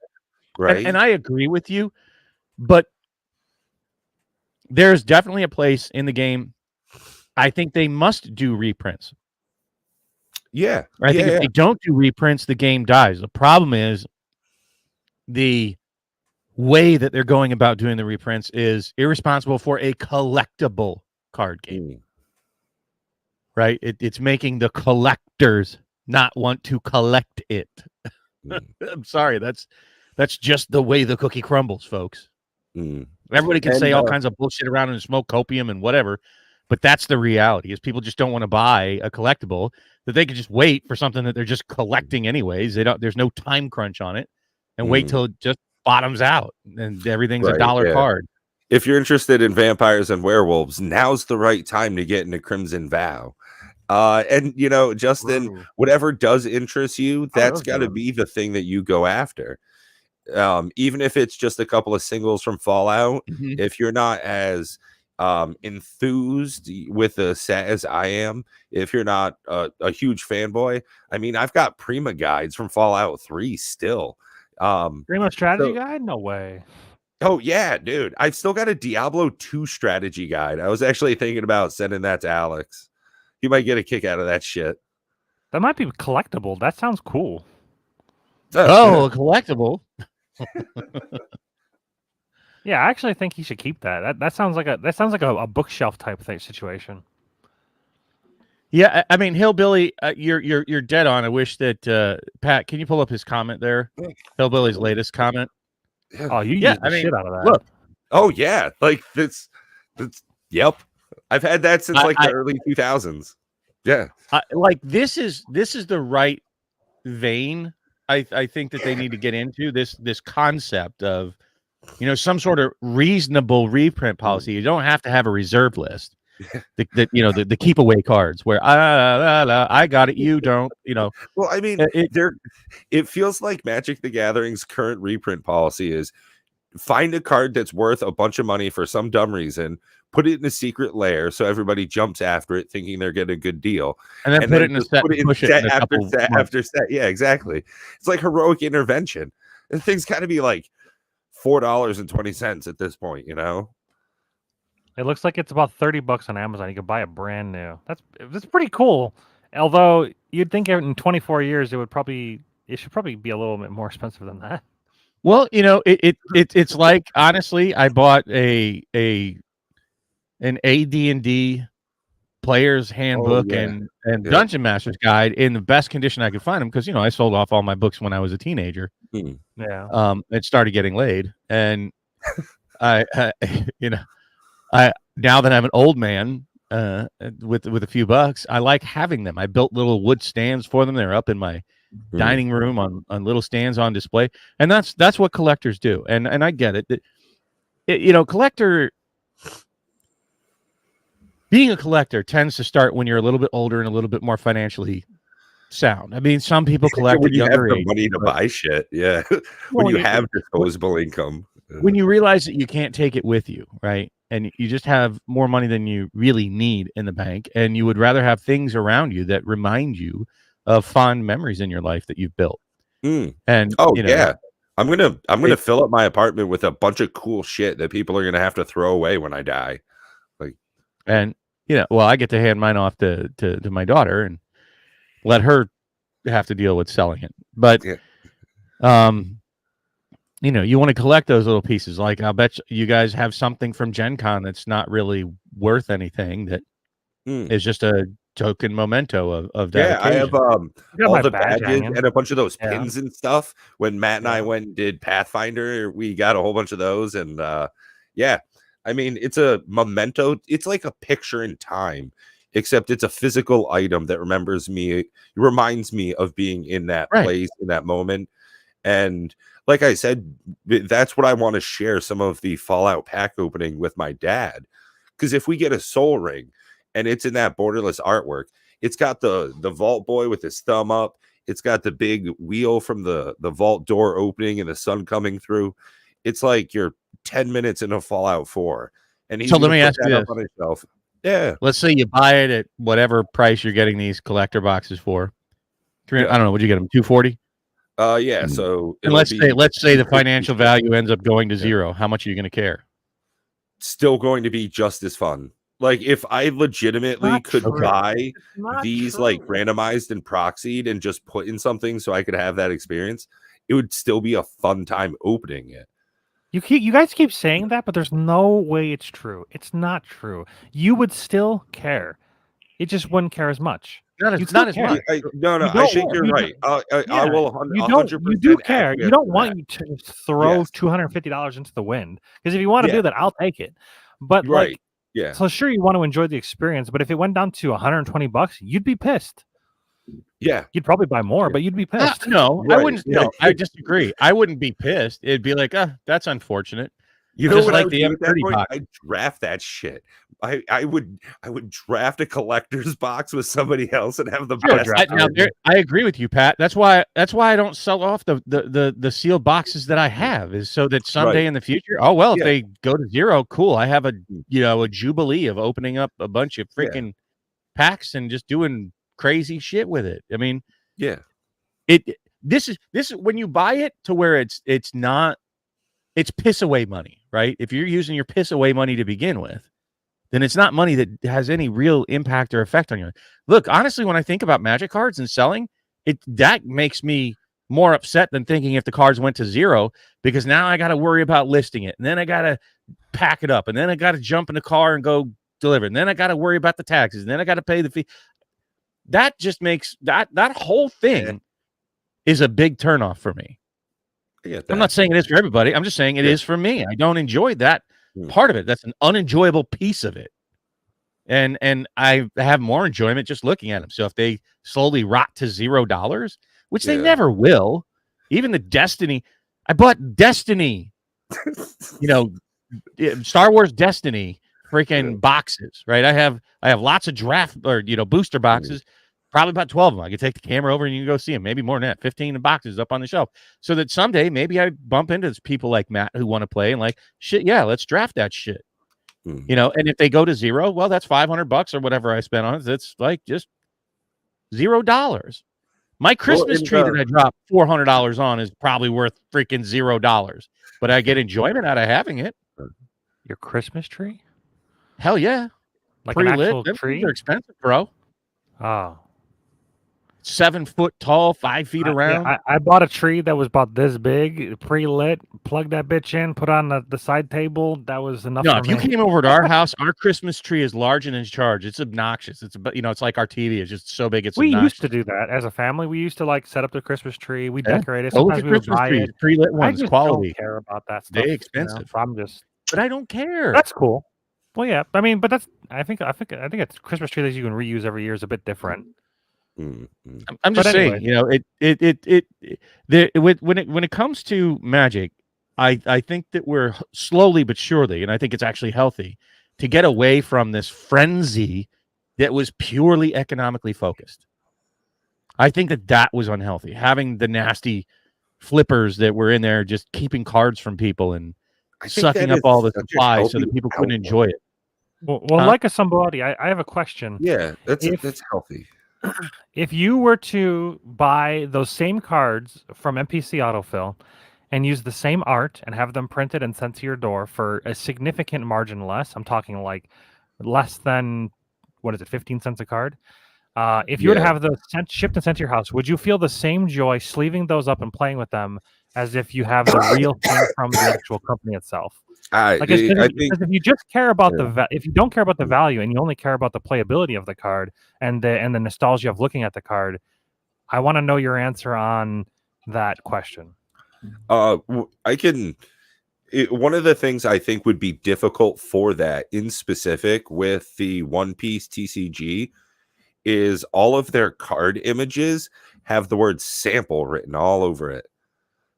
Right. And I agree with you, but there's definitely a place in the game. I think they must do reprints. Yeah. I think if they don't do reprints, the game dies. The problem is the way that they're going about doing the reprints is irresponsible for a collectible card game. Right? It's making the collectors not want to collect it. Mm, I'm sorry. That's just the way the cookie crumbles, folks. mm. Everybody can And, say all kinds of bullshit around and smoke copium and whatever, but that's the reality. Is people just don't want to buy a collectible that they can just wait for something that they're just collecting anyways. They don't. There's no time crunch on it, and wait till it just bottoms out and everything's a Right, dollar yeah. card. If you're interested in vampires and werewolves, now's the right time to get into Crimson Vow. And Justin, Ooh. whatever does interest you, How are that's those got to doing? be the thing that you go after. Even if it's just a couple of singles from Fallout, Mhm. if you're not as enthused with the set as I am, if you're not a huge fanboy, I mean, I've got Prima guides from Fallout 3 still. Primo strategy so- guide? No way. Oh yeah, dude. I've still got a Diablo 2 strategy guide. I was actually thinking about sending that to Alex. He might get a kick out of that shit. That might be collectible. That sounds cool. Oh, a collectible. Yeah, I actually think he should keep that. That sounds like a bookshelf type thing situation. Yeah, I mean, Hillbilly, you're dead on. I wish that Pat, can you pull up his comment there? Hillbilly's latest comment. Oh, you Yeah, used the I mean, shit out of that. look. Oh yeah, like that's yep. I've had that since like the I- early 2000s. Yeah. Like this is the right vein. I think that they need to get into this concept of some sort of reasonable reprint policy. You don't have to have a reserve list. The keep away cards where I got it, you don't. Well, I mean, it feels like Magic the Gathering's current reprint policy is find a card that's worth a bunch of money for some dumb reason, put it in a secret lair so everybody jumps after it thinking they're getting a good deal, and then put it in a just set, put it in push it set in a after couple set months. after set. Yeah, exactly. It's like heroic intervention. The thing's got to be like $4.20 at this point, It looks like it's about $30 on Amazon. You could buy it brand new. That's pretty cool. Although you'd think in 24 years it should probably be a little bit more expensive than that. Well, it's like, honestly, I bought an AD&D player's handbook yeah. and Yeah. Dungeon Master's guide in the best condition I could find them because I sold off all my books when I was a teenager. Yeah. It started getting laid, and I now that I'm an old man with a few bucks, I like having them. I built little wood stands for them. They're up in my dining room on little stands on display, and that's what collectors do. And I get it. Being a collector tends to start when you're a little bit older and a little bit more financially sound. I mean, some people collect when at you have younger the age, money to buy shit. Yeah. Well, when you have disposable income. when you realize that you can't take it with you, right? And you just have more money than you really need in the bank, and you would rather have things around you that remind you of fond memories in your life that you've built. And yeah, I'm gonna fill up my apartment with a bunch of cool shit that people are gonna have to throw away when I die. Well, I get to hand mine off to my daughter and let her have to deal with selling it. But you want to collect those little pieces. Like, I'll bet you guys have something from Gen Con that's not really worth anything, that is just a token memento of that occasion. I have all the badges hanging. and a bunch of those Yeah. pins and stuff. When Matt and I went and did Pathfinder, we got a whole bunch of those, and I mean, it's a memento. It's like a picture in time, except it's a physical item that reminds me of being in that place, in that moment. And like I said, that's what I want to share some of the Fallout pack opening with my dad. Because if we get a soul ring and it's in that borderless artwork, it's got the vault boy with his thumb up. It's got the big wheel from the vault door opening and the sun coming through. It's like you're 10 minutes into Fallout 4. And he's so let me ask you this. On his shelf. Yeah. Let's say you buy it at whatever price you're getting these collector boxes for. I don't know. Would you get them? $240? Yeah. So and let's say the financial value ends up going to zero. How much are you going to care? Still going to be just as fun. Like, if I legitimately could buy these like randomized and proxied and just put in something so I could have that experience, it would still be a fun time opening it. You guys keep saying that, but there's no way it's true. It's not true. You would still care. it just wouldn't care as much. Not You as not as still much. No, You I don't think want- you're you right. I Yeah, will you 100% don't. You do care. acquiesce You don't to want that. you to throw Yes. $250 into the wind, because if you want to Yeah. do that, I'll take it. But Right. like, Yeah. so sure, you want to enjoy the experience, but if it went down to $120, you'd be pissed. Yeah. You'd probably buy more, Yeah. but you'd be pissed. No, I Right. wouldn't. Yeah. No, I disagree. I wouldn't be pissed. It'd be like, that's unfortunate. You know Just what like I would the do at that M30 point? box. I'd draft that shit. I would draft a collector's box with somebody else and have the Sure, best. draft Now, it. I agree with you, Pat. That's why I don't sell off the sealed boxes that I have, is so that someday Right. in the future, oh well, if Yeah. they go to zero, cool. I have a jubilee of opening up a bunch of Yeah. freaking packs and just doing crazy shit with it. I mean, Yeah. This is when you buy it to where it's piss away money, right? If you're using your piss away money to begin with, then it's not money that has any real impact or effect on you. Look, honestly, when I think about Magic cards and selling, that makes me more upset than thinking if the cards went to zero, because now I got to worry about listing it, and then I got to pack it up, and then I got to jump in the car and go deliver, and then I got to worry about the taxes, and then I got to pay the fee. That just makes that whole thing is a big turnoff for me. I'm not saying it is for everybody. I'm just saying it is for me. I don't enjoy that part of it. That's an unenjoyable piece of it. And I have more enjoyment just looking at them. So if they slowly rot to $0, which they never will, even the Destiny, I bought Destiny, Star Wars Destiny freaking boxes, right? I have lots of draft or booster boxes. Probably about 12 of them. I can take the camera over and you can go see them. Maybe more than that. 15 boxes up on the shelf. So that someday maybe I bump into people like Matt who want to play and like, shit, yeah, let's draft that shit. And if they go to zero, well, that's $500 or whatever I spent on it. It's like just $0. My Christmas tree that I dropped $400 on is probably worth freaking $0. But I get enjoyment out of having it. Your Christmas tree? Hell yeah. Like an Pre-lit. actual Them tree? things are expensive, bro. Oh. 7 foot tall, 5 feet around. I bought a tree that was about this big, pre-lit, plugged that bitch in, put on the side table. That was enough. No, for if you me. came over to our house, our Christmas tree is large and in charge. It's obnoxious. It's it's like our TV. It's just so big. We obnoxious. used to do that as a family. We used to like set up the Christmas tree. We Yeah. decorate it. Go look Sometimes at we would Christmas buy trees, it. pre-lit I ones, just quality. don't care about that They stuff. expensive. So I'm just. But I don't care. That's cool. Well, yeah. I mean, but that's. I think a Christmas tree that you can reuse every year is a bit different. I'm just saying, anyway. when it comes to Magic, I think that we're slowly but surely, and I think it's actually healthy to get away from this frenzy that was purely economically focused. I think that was unhealthy. Having the nasty flippers that were in there, just keeping cards from people and sucking up all the supply so that people couldn't enjoy it. Well, like somebody, I have a question. Yeah, that's healthy. If you were to buy those same cards from MPC Autofill and use the same art and have them printed and sent to your door for a significant margin less, I'm talking like less than, 15 cents a card? If you were to have those shipped and sent to your house, would you feel the same joy sleeving those up and playing with them as if you have the real thing from the actual company itself? Because if you just care about if you don't care about the value and you only care about the playability of the card and the nostalgia of looking at the card, I want to know your answer on that question. One of the things I think would be difficult for that in specific with the One Piece TCG is all of their card images have the word sample written all over it.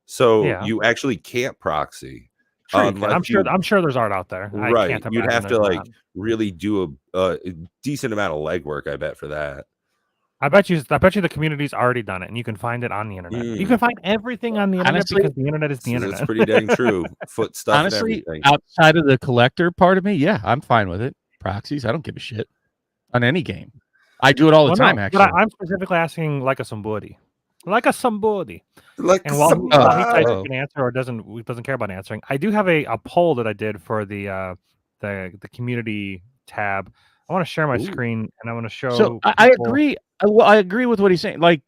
So you actually can't proxy. Sure, I'm sure there's art out there. Right. You'd have to really do a decent amount of legwork, I bet, for that. I bet you the community's already done it, and you can find it on the internet. You can find everything on the internet because the internet is the internet. That's pretty dang true. Foot stuff. Honestly, and everything. Outside of the collector part of me, yeah, I'm fine with it. Proxies, I don't give a shit on any game. I do it all the time, actually. But I'm specifically asking like a somebody. And while he types an answer or doesn't care about answering, I do have a poll that I did for the community tab. I want to share my screen and I want to show. So I agree. I agree with what he's saying. Like,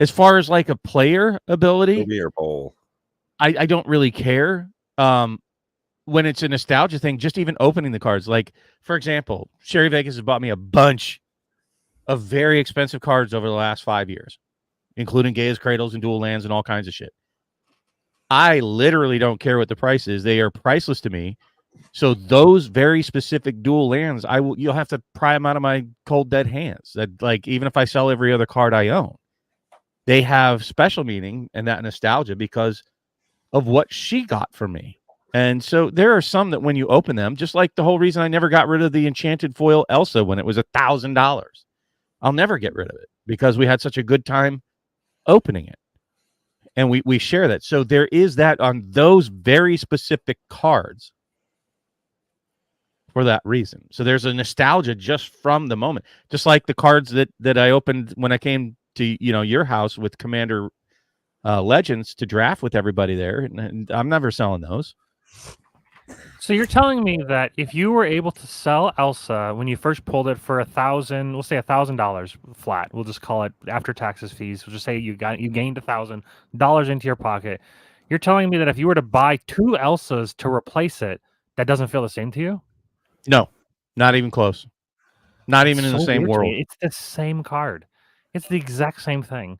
as far as like a player ability, your poll. I don't really care. when it's a nostalgia thing, just even opening the cards. Like, for example, Sherry Vegas has bought me a bunch of very expensive cards over the last 5 years, including Gaia's Cradles and Dual Lands and all kinds of shit. I literally don't care what the price is. They are priceless to me. So those very specific dual lands, you'll have to pry them out of my cold dead hands. That, like, even if I sell every other card I own, they have special meaning and that nostalgia because of what she got for me. And so there are some that when you open them, just like the whole reason I never got rid of the enchanted foil Elsa when it was $1,000, I'll never get rid of it because we had such a good time opening it. And we share that. So there is that on those very specific cards for that reason. So there's a nostalgia just from the moment, just like the cards that I opened when I came to your house with Commander Legends to draft with everybody there, and I'm never selling those. So you're telling me that if you were able to sell Elsa when you first pulled it for $1,000, we'll say $1,000 flat. We'll just call it after taxes, fees. We'll just say you gained $1,000 into your pocket. You're telling me that if you were to buy 2 Elsas to replace it, that doesn't feel the same to you? No, not even close. Not even in the same world. It's the same card. It's the exact same thing.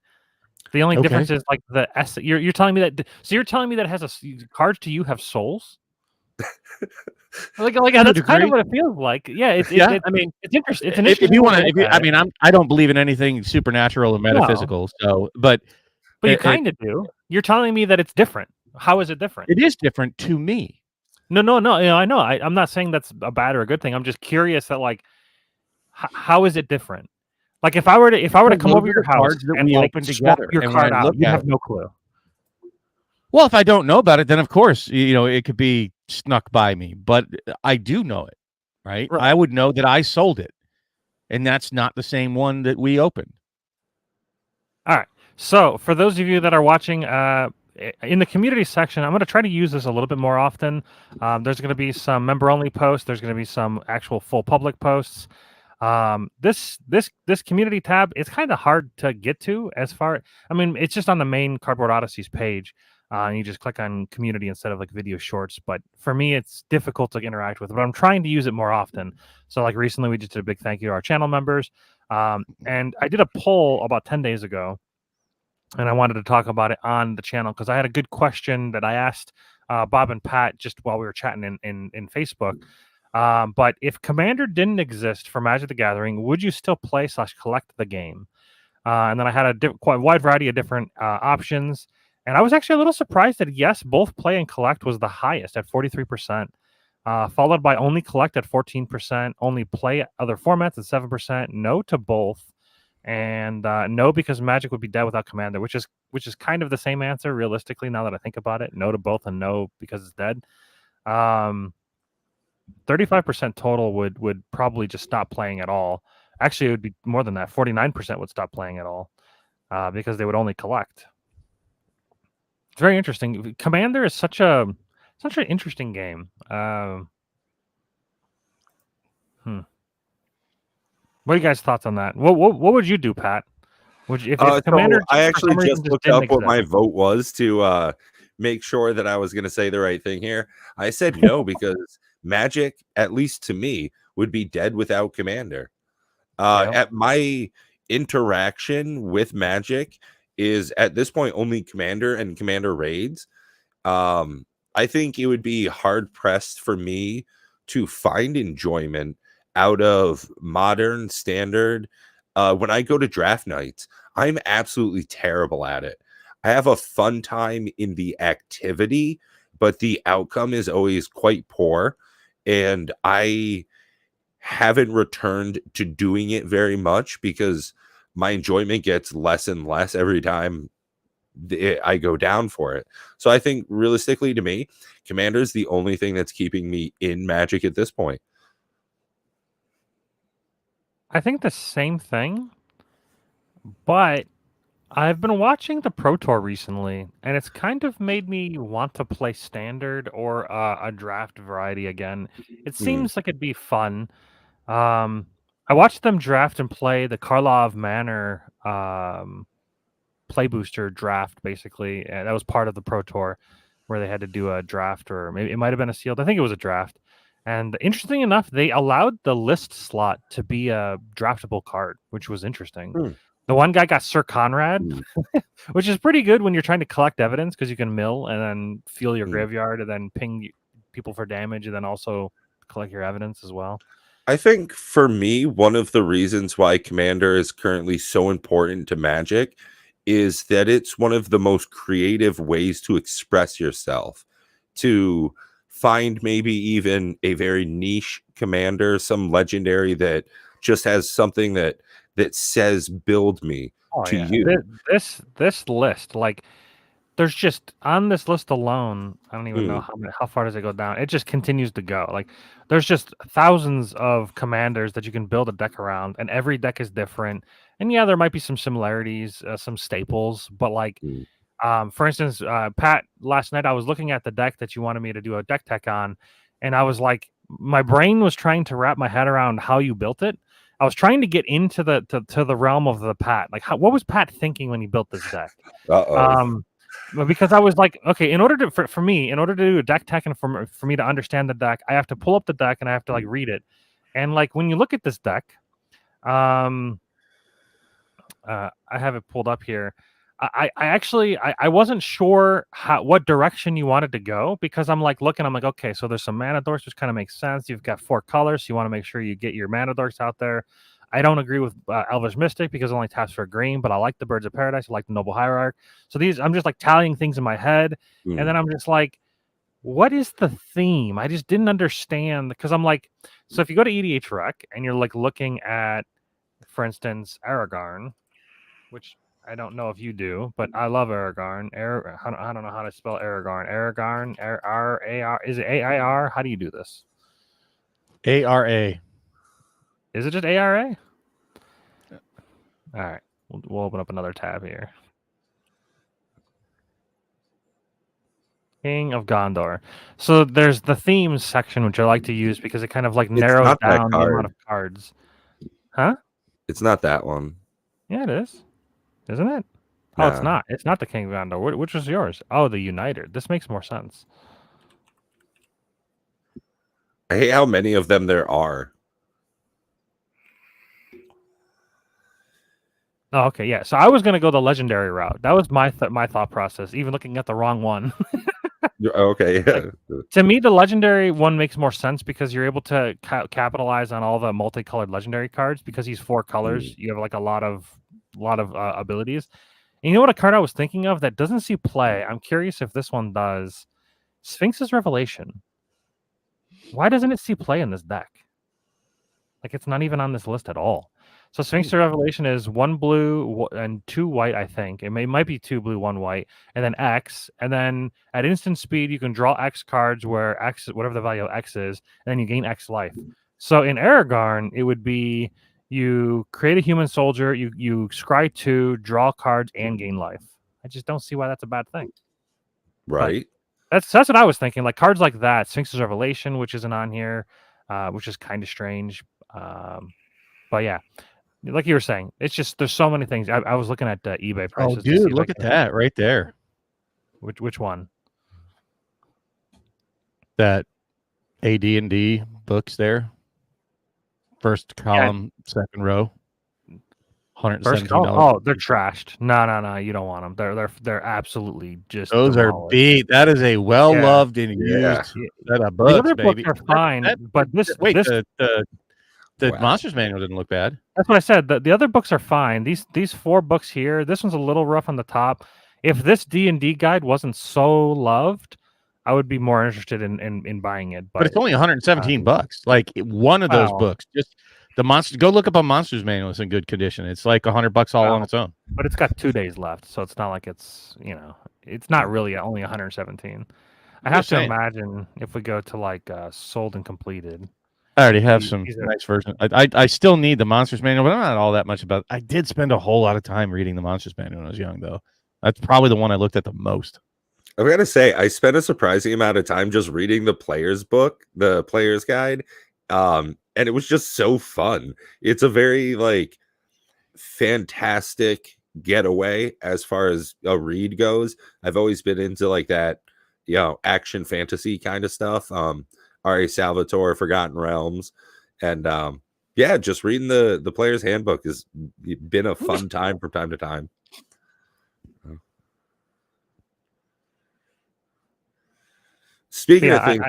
The only difference is like the S. You're telling me that. So you're telling me that it has cards to you have souls. like that's kind of what it feels like. Yeah, I mean, it's interesting. It's an if you want to, I don't believe in anything supernatural or metaphysical. No. So, but you kind of do. You're telling me that it's different. How is it different? It is different to me. No. I know. I'm not saying that's a bad or a good thing. I'm just curious that like, how is it different? Like if I were to come over to your house and like swap your card out, you have no clue. Well, if I don't know about it, then of course, it could be snuck by me, but I do know it, right? I would know that I sold it, and that's not the same one that we opened. All right. So for those of you that are watching in the community section, I'm going to try to use this a little bit more often. There's going to be some member-only posts. There's going to be some actual full public posts. This community tab, it's kind of hard to get to it's just on the main Cardboard Odysseys page. And you just click on community instead of like video shorts. But for me, it's difficult to interact with, but I'm trying to use it more often. So like recently we just did a big thank you to our channel members. And I did a poll about 10 days ago and I wanted to talk about it on the channel because I had a good question that I asked Bob and Pat just while we were chatting in Facebook. But if Commander didn't exist for Magic the Gathering, would you still play / collect the game? And then I had quite wide variety of different options. And I was actually a little surprised that yes, both play and collect was the highest at 43%, followed by only collect at 14%, only play other formats at 7%, no to both, and no because Magic would be dead without Commander, which is kind of the same answer realistically now that I think about it. No to both and no because it's dead. 35% total would probably just stop playing at all. Actually, it would be more than that. 49% would stop playing at all because they would only collect. It's very interesting. Commander is such an interesting game. What are you guys' thoughts on that? What would you do, Pat? If Commander? I actually just looked up what my vote was to make sure that I was going to say the right thing here. I said no because Magic, at least to me, would be dead without Commander. At my interaction with Magic is at this point only Commander and Commander raids. I think it would be hard pressed for me to find enjoyment out of modern standard. When I go to draft nights, I'm absolutely terrible at it. I have a fun time in the activity, but the outcome is always quite poor. And I haven't returned to doing it very much because my enjoyment gets less and less every time I go down for it. So I think realistically to me, Commander is the only thing that's keeping me in Magic at this point. I think the same thing, but I've been watching the Pro Tour recently, and it's kind of made me want to play Standard or a draft variety again. It seems like it'd be fun. I watched them draft and play the Karlov Manor play booster draft, basically. And that was part of the Pro Tour. where they had to do a draft, or maybe it might have been a sealed. I think it was a draft. And interesting enough, they allowed the list slot to be a draftable card, which was interesting. Hmm. The one guy got Sir Conrad, Hmm. which is pretty good when you're trying to collect evidence because you can mill and then feel your Hmm. graveyard and then ping people for damage and then also collect your evidence as well. I think for me, one of the reasons why Commander is currently so important to Magic is that it's one of the most creative ways to express yourself, to find maybe even a very niche commander, some legendary that just has something that says build me to you. This list, like, there's just on this list alone, I don't even know how far does it go down. It just continues to go. Like, there's just thousands of commanders that you can build a deck around, and every deck is different. And yeah, there might be some similarities, some staples, but like, for instance, Pat, last night I was looking at the deck that you wanted me to do a deck tech on, and I was like, my brain was trying to wrap my head around how you built it. I was trying to get into the realm of the Pat. Like, what was Pat thinking when he built this deck? Because I was like, okay, in order to for me, in order to do a deck tech and for me to understand the deck, I have to pull up the deck and I have to like read it. And like when you look at this deck, I have it pulled up here. I actually wasn't sure what direction you wanted to go, because I'm like looking, I'm like, okay, so there's some mana dorks, which kind of makes sense. You've got 4 colors, so you want to make sure you get your mana dorks out there. I don't agree with Elvish Mystic because it only taps for green, but I like the Birds of Paradise. I like the Noble Hierarch. So these, I'm just like tallying things in my head, and then I'm just like, what is the theme? I just didn't understand, because I'm like, so if you go to EDH Rec and you're like looking at, for instance, Aragorn, which I don't know if you do, but I love Aragorn. I don't know how to spell Aragorn. Aragorn, R-A-R. Is it A-I-R? How do you do this? A-R-A. Is it just A-R-A? All right. We'll open up another tab here. King of Gondor. So there's the themes section, which I like to use because it kind of like narrows down the amount of cards. Huh? It's not that one. Yeah, it is. Isn't it? Oh, it's not. It's not the King of Gondor. Which was yours? Oh, the Uniter. This makes more sense. I hate how many of them there are. Oh, okay, yeah. So I was going to go the legendary route. That was my thought process, even looking at the wrong one. Okay, yeah. Like, to me, the legendary one makes more sense because you're able to capitalize on all the multicolored legendary cards. Because he's 4 colors, you have like a lot of abilities. And you know what a card I was thinking of that doesn't see play? I'm curious if this one does. Sphinx's Revelation. Why doesn't it see play in this deck? Like, it's not even on this list at all. So Sphinx's Revelation is 1 blue and 2 white, I think. It might be 2 blue, 1 white, and then X. And then at instant speed, you can draw X cards where X, whatever the value of X is, and then you gain X life. So in Aragorn, it would be you create a human soldier, you scry 2, draw cards, and gain life. I just don't see why that's a bad thing. Right. But that's what I was thinking. Like cards like that, Sphinx's Revelation, which isn't on here, which is kind of strange. But yeah, like you were saying, it's just there's so many things. I was looking at eBay prices. Oh, dude, look at that right there. Which one? That AD&D books there. First column, second row. $117. Oh, they're trashed. No, you don't want them. They're absolutely just. Those are beat. That is a well-loved and used set of books, the other baby. Books are fine, but this the Monsters Manual didn't look bad. That's what I said. The other books are fine. These 4 books here, this one's a little rough on the top. If this D&D guide wasn't so loved, I would be more interested in buying it. But it's only $117. Like one of those books, just the monster. Go look up a Monsters Manual. It's in good condition. It's like $100 all on its own. But it's got 2 days left, so it's not like it's it's not really only 117. I have to imagine if we go to like sold and completed. I already have some nice versions. I still need the Monsters Manual, but I'm not all that much about it. I did spend a whole lot of time reading the Monsters Manual when I was young, though. That's probably the one I looked at the most. I've got to say, I spent a surprising amount of time just reading the player's book, the player's guide, and it was just so fun. It's a very like fantastic getaway as far as a read goes. I've always been into like that action fantasy kind of stuff. R.A. Salvatore, Forgotten Realms, and yeah, just reading the player's handbook has been a fun time from time to time. Speaking of things,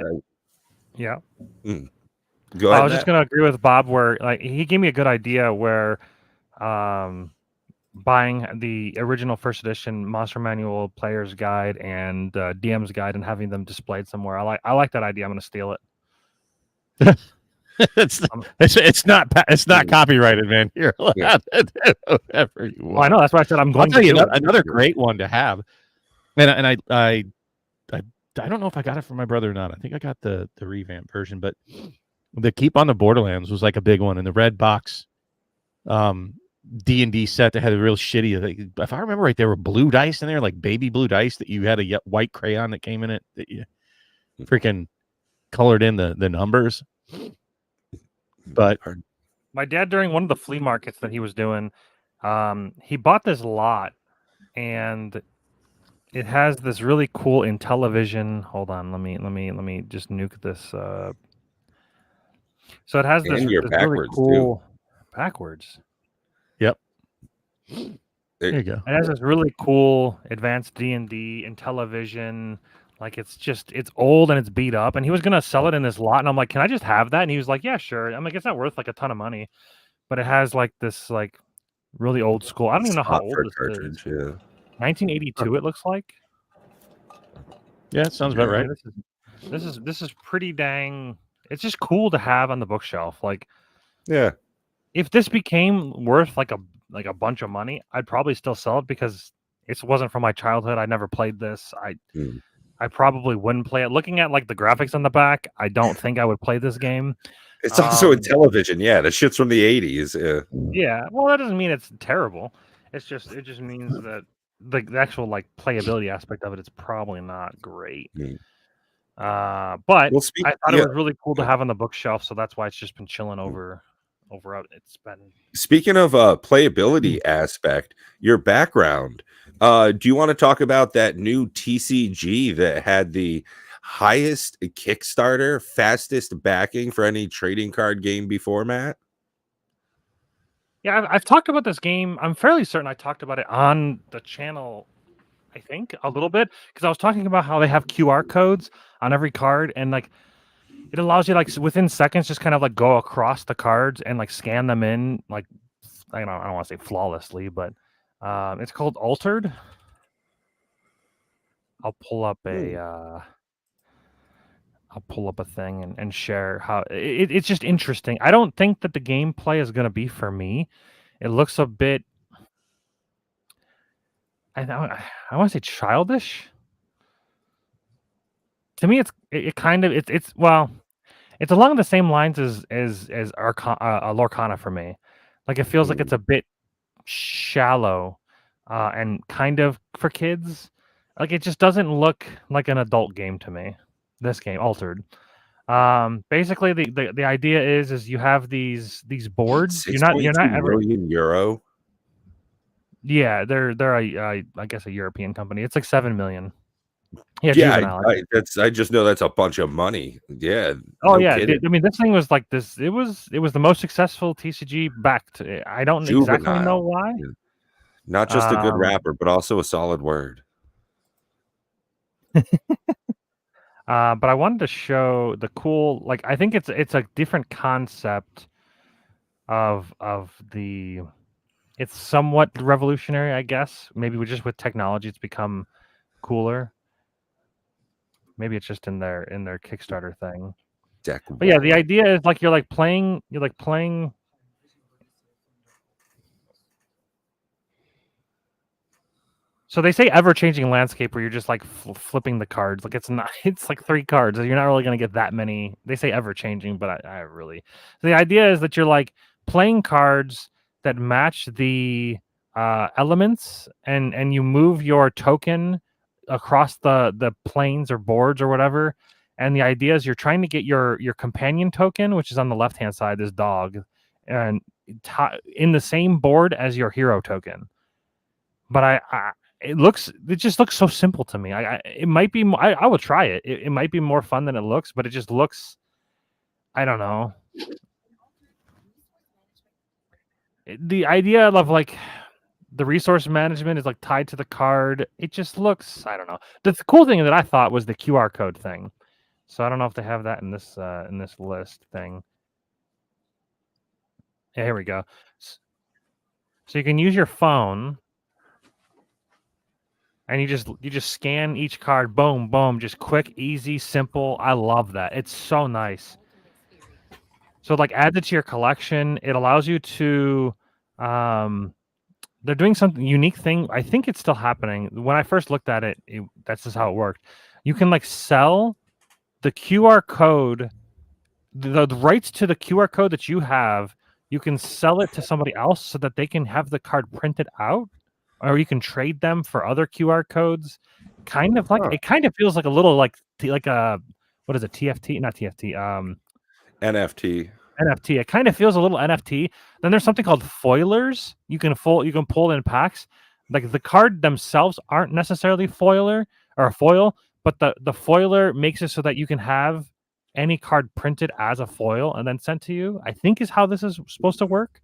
yeah. Go ahead. I was just going to agree with Bob where like he gave me a good idea where buying the original first edition Monster Manual Player's Guide and DM's Guide and having them displayed somewhere. I like that idea. I'm going to steal it. it's not copyrighted, man. You're allowed to do whatever you want. Well, I know that's why I said I'm going I'll tell to you another great one to have. And I don't know if I got it from my brother or not. I think I got the revamp version, but the Keep on the Borderlands was like a big one in the red box. D&D set that had a real shitty, like, if I remember right, there were blue dice in there, like baby blue dice that you had a white crayon that came in it that you freaking colored in the numbers. But my dad, during one of the flea markets that he was doing, he bought this lot, and it has this really cool Intellivision. Hold on, let me just nuke this. So it has this really cool backwards. Yep. There you go. It has this really cool advanced D&D Intellivision. Like it's old and it's beat up, and he was gonna sell it in this lot, and I'm like, can I just have that? And he was like, yeah, sure. I'm like, it's not worth like a ton of money, but it has like this like really old school. I don't even know how old this is. Yeah. 1982, it looks like. Yeah, it sounds about right. This is pretty dang. It's just cool to have on the bookshelf. Like, yeah, if this became worth like a bunch of money, I'd probably still sell it because it wasn't from my childhood. I never played this. I probably wouldn't play it. Looking at like the graphics on the back, I don't think I would play this game. It's also in television. Yeah, the shit's from the 80s. Yeah. Well, that doesn't mean it's terrible. It just means that the actual like playability aspect of it is probably not great. But I thought it was really cool to have on the bookshelf, so that's why it's just been chilling over. It's been. Speaking of playability aspect, your background. Do you want to talk about that new TCG that had the highest Kickstarter, fastest backing for any trading card game before, Matt? Yeah, I've talked about this game. I'm fairly certain I talked about it on the channel, I think, a little bit, because I was talking about how they have QR codes on every card, and like it allows you like within seconds just kind of like go across the cards and like scan them in, like I don't want to say flawlessly, but it's called Altered. I'll pull up a thing and share how it's just interesting. I don't think that the gameplay is going to be for me. It looks a bit, I want to say childish. To me, it's along the same lines as Lorcana for me. Like it feels like it's a bit shallow and kind of for kids. Like it just doesn't look like an adult game to me. This game, Altered. Basically the idea is you have these boards. You're not million euro. Yeah, they're I guess a European company. It's like 7 million. Yeah, I just know that's a bunch of money. Yeah. Oh yeah, I mean this thing was like this. It was the most successful TCG backed. I don't exactly know why. Yeah. Not just a good rapper, but also a solid word. But I wanted to show the cool, like I think it's a different concept of the. It's somewhat revolutionary, I guess. Maybe with technology, it's become cooler. Maybe it's just in their Kickstarter thing. But yeah, the idea is like you're playing. So they say ever-changing landscape where you're just like flipping the cards. Like it's like 3 cards. You're not really going to get that many. They say ever-changing, but I really. So the idea is that you're like playing cards that match the elements, and you move your token across the planes or boards or whatever. And the idea is you're trying to get your companion token, which is on the left-hand side, this dog, and in the same board as your hero token. But it just looks so simple to me. It might be I will try it. It might be more fun than it looks, but it just looks, I don't know. The idea of like the resource management is like tied to the card. It just looks, I don't know. The cool thing that I thought was the QR code thing. So I don't know if they have that in this list thing. Yeah, here we go. So you can use your phone, and you just scan each card. Boom, boom, just quick, easy, simple. I love that. It's so nice. So like add it to your collection. It allows you to they're doing something unique thing. I think it's still happening. When I first looked at it, that's just how it worked. You can like sell the QR code, the rights to the QR code that you have. You can sell it to somebody else so that they can have the card printed out, or you can trade them for other QR codes. Kind of like it kind of feels like a little like a, what is it? TFT, not TFT. NFT. NFT. It kind of feels a little NFT. Then there's something called foilers. You can pull in packs. Like the card themselves aren't necessarily foil, but the foiler makes it so that you can have any card printed as a foil and then sent to you. I think is how this is supposed to work.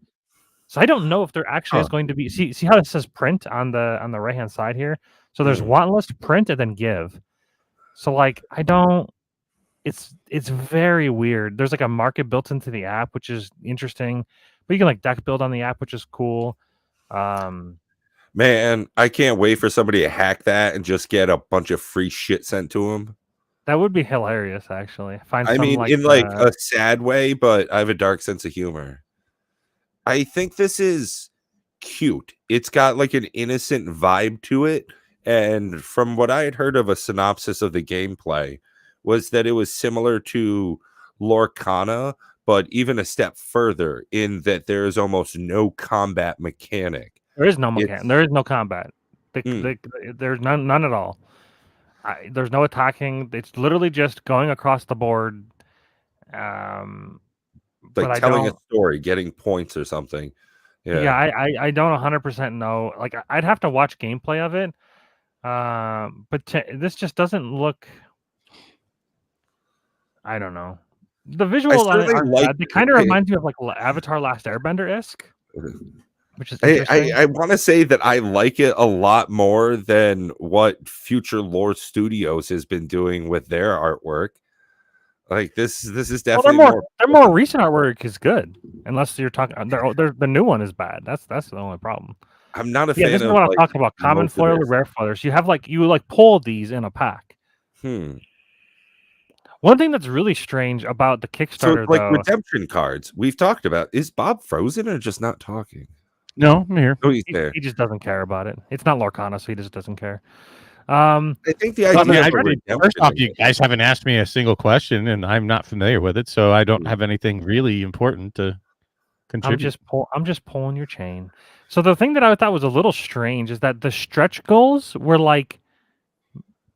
So I don't know if there actually is going to be. See how it says print on the right hand side here. So there's want list, print, and then give. So like I don't. It's very weird. There's like a market built into the app, which is interesting. But you can like deck build on the app, which is cool. Man, I can't wait for somebody to hack that and just get a bunch of free shit sent to them. That would be hilarious, actually. I mean, in like a sad way, but I have a dark sense of humor. I think this is cute. It's got like an innocent vibe to it. And from what I had heard of a synopsis of the gameplay, was that it was similar to Lorcana, but even a step further in that there is almost no combat mechanic. There is no mechanic. There is no combat. There's none at all. There's no attacking. It's literally just going across the board. Like telling a story, getting points or something. Yeah, I don't 100% know. Like I'd have to watch gameplay of it. But this just doesn't look. I don't know. The visual it kind of reminds me of like Avatar: Last Airbender-esque, which is interesting. I want to say that I like it a lot more than what Future Lore Studios has been doing with their artwork. Like this is definitely their more recent artwork is good, unless you're talking. The new one is bad. That's the only problem. I'm not a fan. This is what I'm talking about. Common foil or rare foilers. You have you pull these in a pack. One thing that's really strange about the Kickstarter, so redemption cards we've talked about. Is Bob frozen or just not talking? No, I'm here. Oh, he's there. He just doesn't care about it. It's not Lorcana, so he just doesn't care. I think the idea. First off, you guys haven't asked me a single question, and I'm not familiar with it, so I don't have anything really important to contribute. I'm just pulling your chain. So the thing that I thought was a little strange is that the stretch goals were like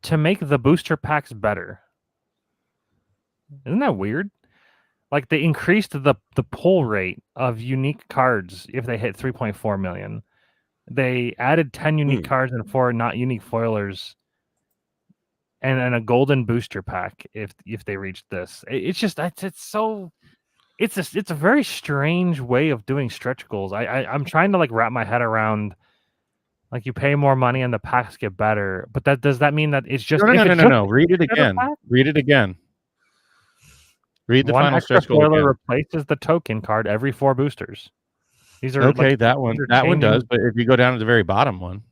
to make the booster packs better. Isn't that weird? Like they increased the pull rate of unique cards if they hit 3.4 million. They added 10 unique cards and 4 not unique foilers, and a golden booster pack if they reach this. It's just it's a very strange way of doing stretch goals. I'm trying to like wrap my head around. Like you pay more money and the packs get better, but does that mean that it's just no? Read it again. Read it again. Read the one final extra stretch goal foiler replaces the token card every 4 boosters. These are okay. That one does, but if you go down to the very bottom one,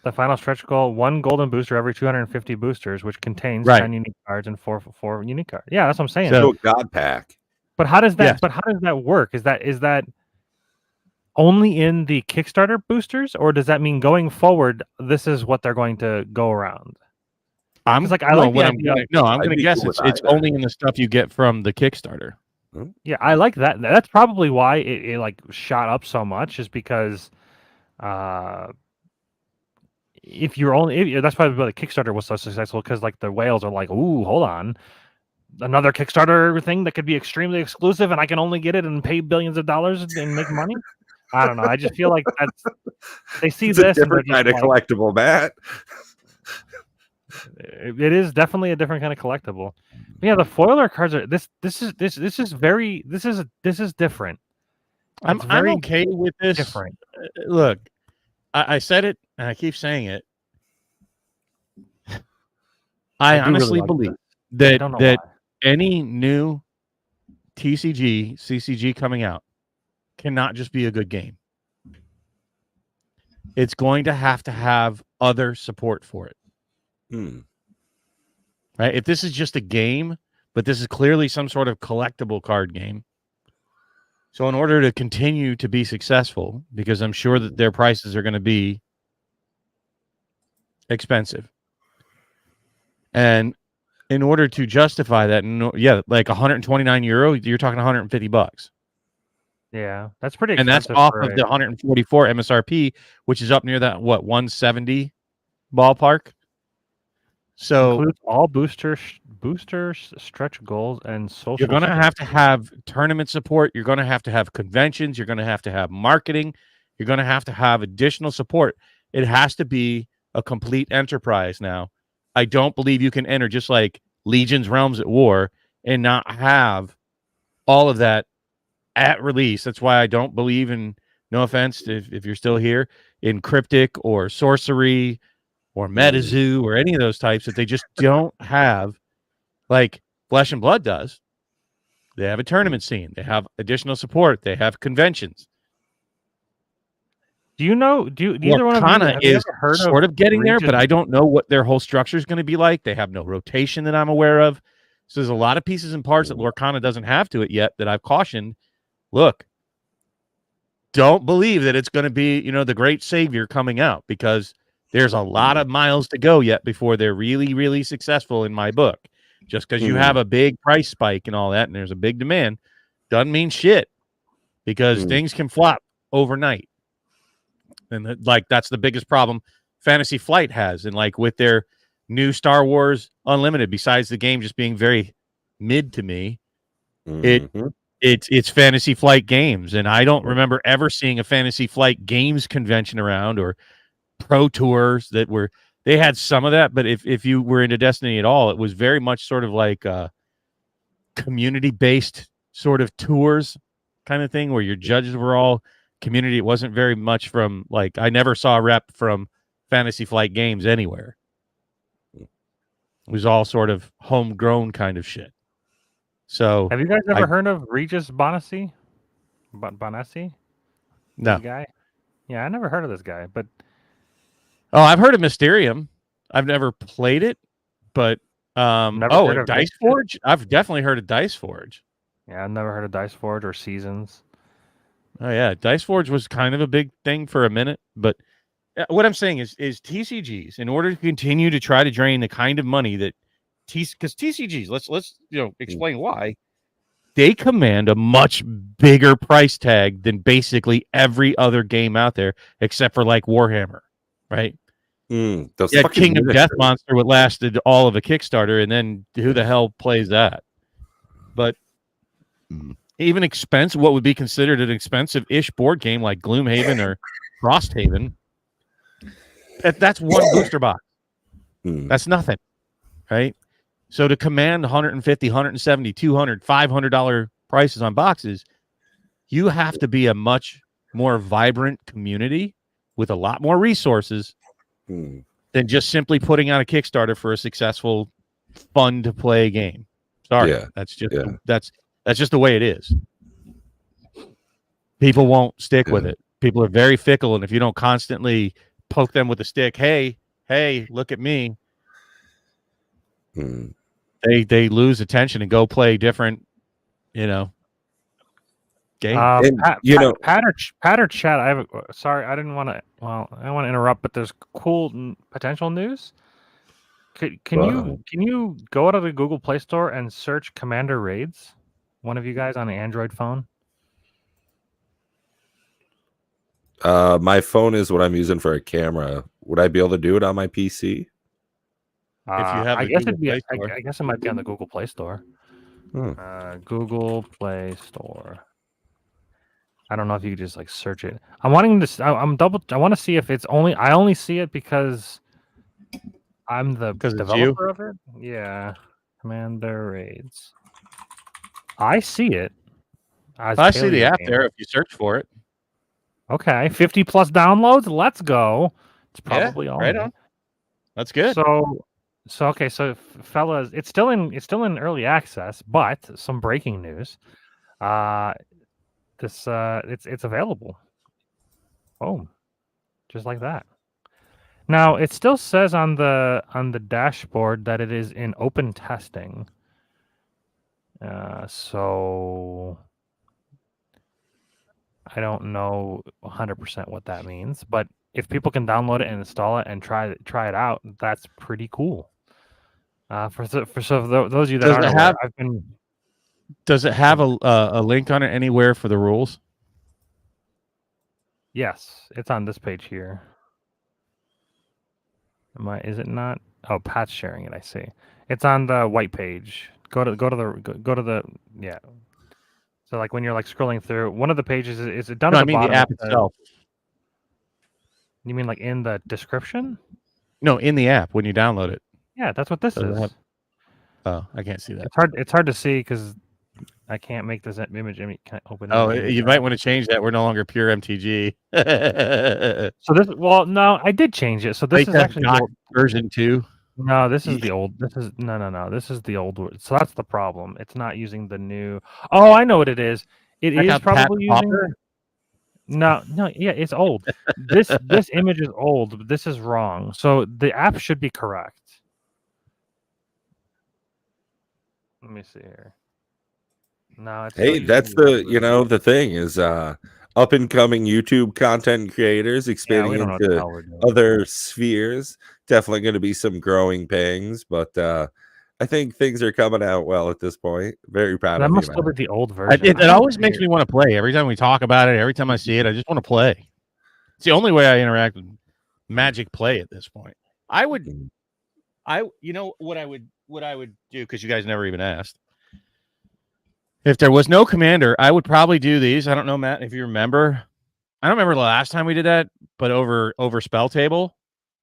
the final stretch goal: 1 golden booster every 250 boosters, which contains 10 unique cards and 4 unique cards. Yeah, that's what I'm saying. So God pack. But how does that? Yes. But how does that work? Is that only in the Kickstarter boosters, or does that mean going forward, this is what they're going to go around? I'm going to guess it's only in the stuff you get from the Kickstarter. Yeah, I like that. That's probably why it like shot up so much, is because if you're only that's probably why the Kickstarter was so successful, because like the whales are like, ooh, hold on, another Kickstarter thing that could be extremely exclusive and I can only get it and pay billions of dollars and make money. I don't know. I just feel like they see It's a this and they're different kind of just like, collectible, Matt. it is definitely a different kind of collectible. But yeah, the foiler cards are this is different. I'm It's very okay with this. different. Look, I said it and I keep saying it. I do really honestly like believe I don't know that why. any new TCG, CCG coming out cannot just be a good game. It's going to have other support for it. Right? If this is just a game, but this is clearly some sort of collectible card game. So in order to continue to be successful, because I'm sure that their prices are going to be expensive. And in order to justify that, like €129, you're talking $150. Yeah, that's pretty And that's expensive off for of the 144 MSRP, which is up near that 170 ballpark. So includes all boosters, stretch goals, and social. you're going to have tournament support. You're going to have conventions. You're going to have marketing. You're going to have additional support. It has to be a complete enterprise now. I don't believe you can enter just like Legion's Realms at War and not have all of that at release. That's why I don't believe in, no offense if you're still here, in Cryptic or Sorcery or MetaZoo or any of those types that they just don't have like Flesh and Blood does. They have a tournament scene. They have additional support. They have conventions. Do you know? Either one of you have is ever heard sort of getting there, Regis? but I don't know what their whole structure is going to be like. They have no rotation that I'm aware of. So there's a lot of pieces and parts that Lorcana doesn't have to it yet that I've cautioned. Look, don't believe that it's going to be, the great savior coming out, because there's a lot of miles to go yet before they're really, really successful in my book. Just because you have a big price spike and all that, and there's a big demand, doesn't mean shit, because things can flop overnight. And that's the biggest problem Fantasy Flight has. And like with their new Star Wars Unlimited, besides the game just being very mid to me, it's Fantasy Flight Games. And I don't remember ever seeing a Fantasy Flight Games convention around, or pro tours they had some of that. But if you were into Destiny at all, it was very much sort of like community-based sort of tours kind of thing, where your judges were all community. It wasn't very much from, like, I never saw a rep from Fantasy Flight Games anywhere. It was all sort of homegrown kind of shit. So have you guys ever heard of Regis Bonassi? Bonassi? No. This guy? Yeah, I never heard of this guy, but I've heard of Mysterium. I've never played it, but Dice Forge? I've definitely heard of Dice Forge. Yeah, I've never heard of Dice Forge or Seasons. Oh yeah, Dice Forge was kind of a big thing for a minute, but what I'm saying is TCGs, in order to continue to try to drain the kind of money that because TCGs, let's explain why they command a much bigger price tag than basically every other game out there, except for like Warhammer, right? Kingdom Death Monster would lasted all of a Kickstarter, and then who the hell plays that? But even what would be considered an expensive-ish board game like Gloomhaven or Frosthaven, that's one booster box. That's nothing, right? So to command $150, $170, $200, $500 prices on boxes, you have to be a much more vibrant community with a lot more resources than just simply putting out a Kickstarter for a successful, fun-to-play game. Sorry, that's just the way it is. People won't stick with it. People are very fickle, and if you don't constantly poke them with a stick, hey, look at me, they lose attention and go play different, games. Patter chat. Sorry, I didn't want to. Well, I don't want to interrupt, but there's cool potential news. Can you go out of the Google Play Store and search Commander Raids? One of you guys on an Android phone? My phone is what I'm using for a camera. Would I be able to do it on my PC? If you have, I guess it might be on the Google Play Store. Google Play Store. I don't know if you could just like search it. I'm wanting to. I want to see if it's only. I only see it because I'm the 'Cause it's you? developer of it. Yeah, Commander Raids. I see it. As I see the Paleo app Gamer. there if you search for it. Okay, 50 plus downloads. Let's go. It's Yeah, probably all. right me. on. That's good. So okay, so fellas, it's still in early access, but some breaking news. It's available. Boom. Just like that. Now, it still says on the dashboard that it is in open testing. So I don't know 100% what that means, but if people can download it and install it and try it out, that's pretty cool. For those of you that Does aren't it aware, have- Does it have a link on it anywhere for the rules? Yes, it's on this page here. Is it not? Oh, Pat's sharing it. I see. It's on the white page. Go to the yeah. So like when you're like scrolling through, one of the pages is it down No, at I the mean bottom. the app it says- itself. You mean like in the description? No, in the app when you download it. Yeah, that's what this Does it is. have- Oh, I can't see that. It's hard to see because I can't make this image. Can't open. Oh, image you app. might want to change that. We're no longer pure MTG. So this, well, no, I did change it. So this is actually the old, version 2. no, this is the old. This is no. This is the old word. So that's the problem. It's not using the new. Oh, I know what it is. It Check is out Pat probably using. Popper. No, yeah, it's old. This image is old. But this is wrong. So the app should be correct. Let me see here. No, it's still Hey, using that's the old the version. the thing is up and coming YouTube content creators Yeah, expanding we don't know what the into hell we're doing. other spheres. Definitely going to be some growing pains, but I think things are coming out well at this point. Very proud That of you, must still man. be the old version. It I don't always see makes it. me want to play. Every time we talk about it, every time I see it, I just want to play. It's the only way I interact with Magic Play at this point. You know what I would do, because you guys never even asked. If there was no commander, I would probably do these. I don't know, Matt, if you remember. I don't remember the last time we did that, but over Spell Table,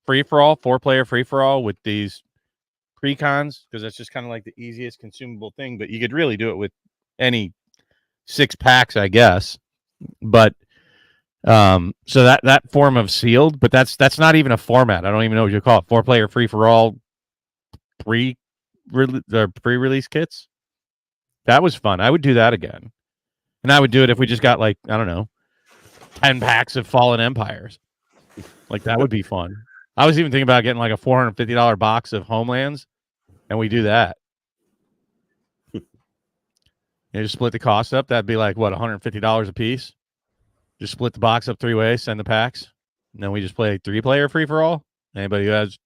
free for all, 4-player free for all with these precons, because that's just kind of like the easiest consumable thing. But you could really do it with any 6 packs, I guess. But so that form of sealed, but that's not even a format. I don't even know what you call it. 4-player free for all pre-release kits. That was fun. I would do that again. And I would do it if we just got like, I don't know, 10 packs of Fallen Empires. Like that would be fun. I was even thinking about getting like a $450 box of Homelands, and we do that. You just split the cost up. That'd be like what, $150 a piece. Just split the box up 3 ways, send the packs, and then we just play 3-player free for all. Anybody who has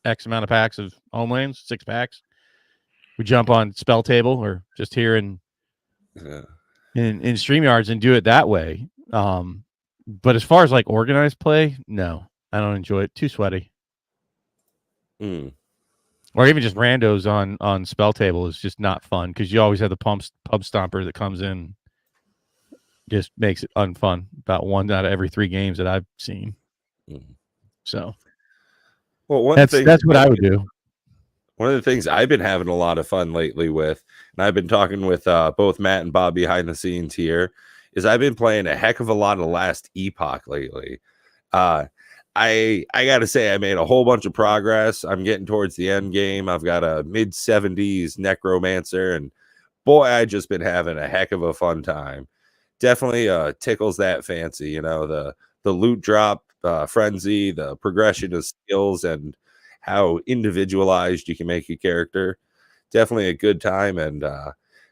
X amount of packs of Homelands, 6 packs, we jump on Spell Table or just here in StreamYards and do it that way. But as far as like organized play, no, I don't enjoy it. Too sweaty. Or even just randos on Spell Table is just not fun, because you always have the pub stomper that comes in, just makes it unfun. About 1 out of every 3 games that I've seen. So, well, that's what I would do. One of the things I've been having a lot of fun lately with, and I've been talking with both Matt and Bob behind the scenes here, is I've been playing a heck of a lot of Last Epoch lately. I gotta say, I made a whole bunch of progress. I'm getting towards the end game. I've got a mid-70s Necromancer, and boy, I just been having a heck of a fun time. Definitely tickles that fancy, the loot drop frenzy, the progression of skills, and how individualized you can make a character. Definitely a good time. And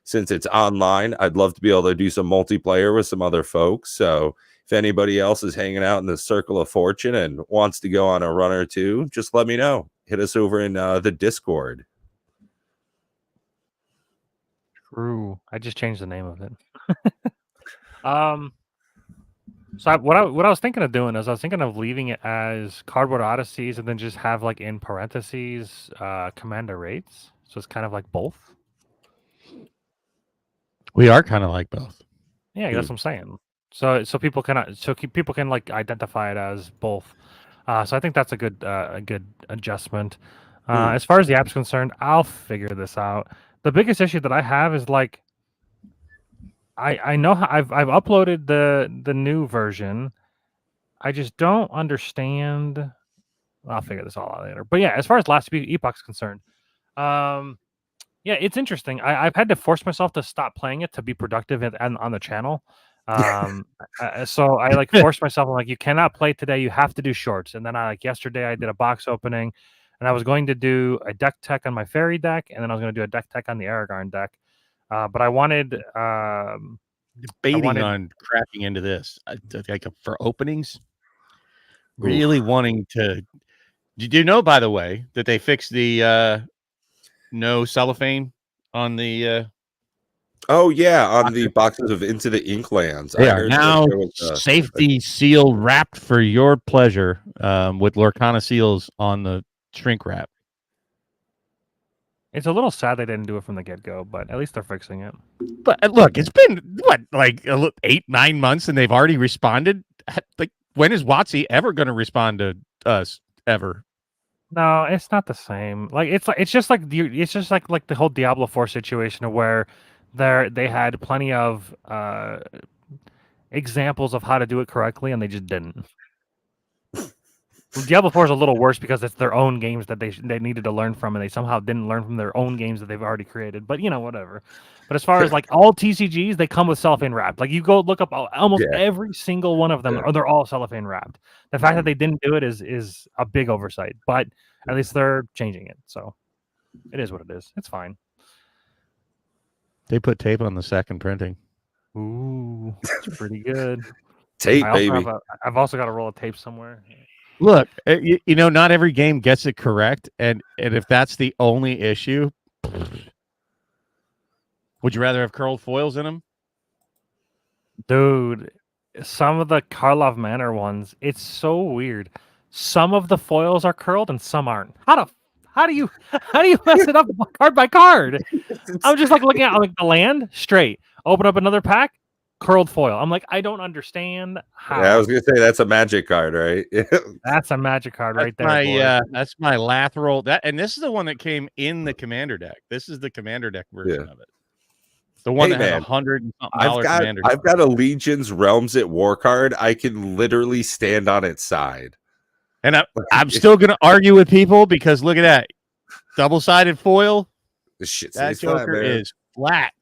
since it's online, I'd love to be able to do some multiplayer with some other folks. So if anybody else is hanging out in the Circle of Fortune and wants to go on a run or two, just let me know. Hit us over in the Discord. True. I just changed the name of it. So what I was thinking of doing is I was thinking of leaving it as Cardboard Odysseys and then just have like in parentheses Commander Raids. So it's kind of like both. We are kind of like both. Yeah, that's what I'm saying. So people people can like identify it as both. So I think that's a good adjustment. As far as the app's concerned, I'll figure this out. The biggest issue that I have is like I know how I've uploaded the new version. I just don't understand. I'll figure this all out later. But yeah, as far as Last Epoch's concerned, yeah, it's interesting. I've had to force myself to stop playing it to be productive on the channel. So I like forced myself. I'm like, you cannot play today. You have to do shorts. And then yesterday I did a box opening, and I was going to do a deck tech on my fairy deck, and then I was going to do a deck tech on the Aragorn deck. But I wanted debating on cracking into this like for openings. Really wanting to. Did you know, by the way, that they fixed the no cellophane on the? Oh yeah, on the boxes of Into the Inklands. They are now safety seal wrapped for your pleasure, with Lorcana seals on the shrink wrap. It's a little sad they didn't do it from the get-go, but at least they're fixing it. But look, it's been what, like 8-9 months, and they've already responded. Like, when is WotC ever going to respond to us ever? No, it's not the same. Like it's just like the whole Diablo 4 situation where they had plenty of examples of how to do it correctly, and they just didn't. Diablo 4 is a little worse because it's their own games that they needed to learn from, and they somehow didn't learn from their own games that they've already created. But whatever. But as far as like all TCGs, they come with cellophane wrapped. Like you go look up almost every single one of them, or they're all cellophane wrapped. The fact that they didn't do it is a big oversight. But at least they're changing it, so it is what it is. It's fine. They put tape on the second printing. Ooh, it's pretty good. Tape, baby. I've also got a roll of tape somewhere. Look, not every game gets it correct, and if that's the only issue, would you rather have curled foils in them? Dude, some of the Karlov Manor ones, it's so weird. Some of the foils are curled and some aren't. How do you mess it up card by card? I'm just like looking at like the land straight. Open up another pack, curled foil. I'm like, I don't understand how. Yeah, I was gonna say that's a magic card, right? That's a magic card right there. That's my Lathril. And this is the one that came in the Commander deck. This is the Commander deck version of it. The one that has $100 and something Commander. I've got a Legion's Realms at War card. I can literally stand on its side. And I'm still going to argue with people because look at that. Double-sided foil. That Joker is flat.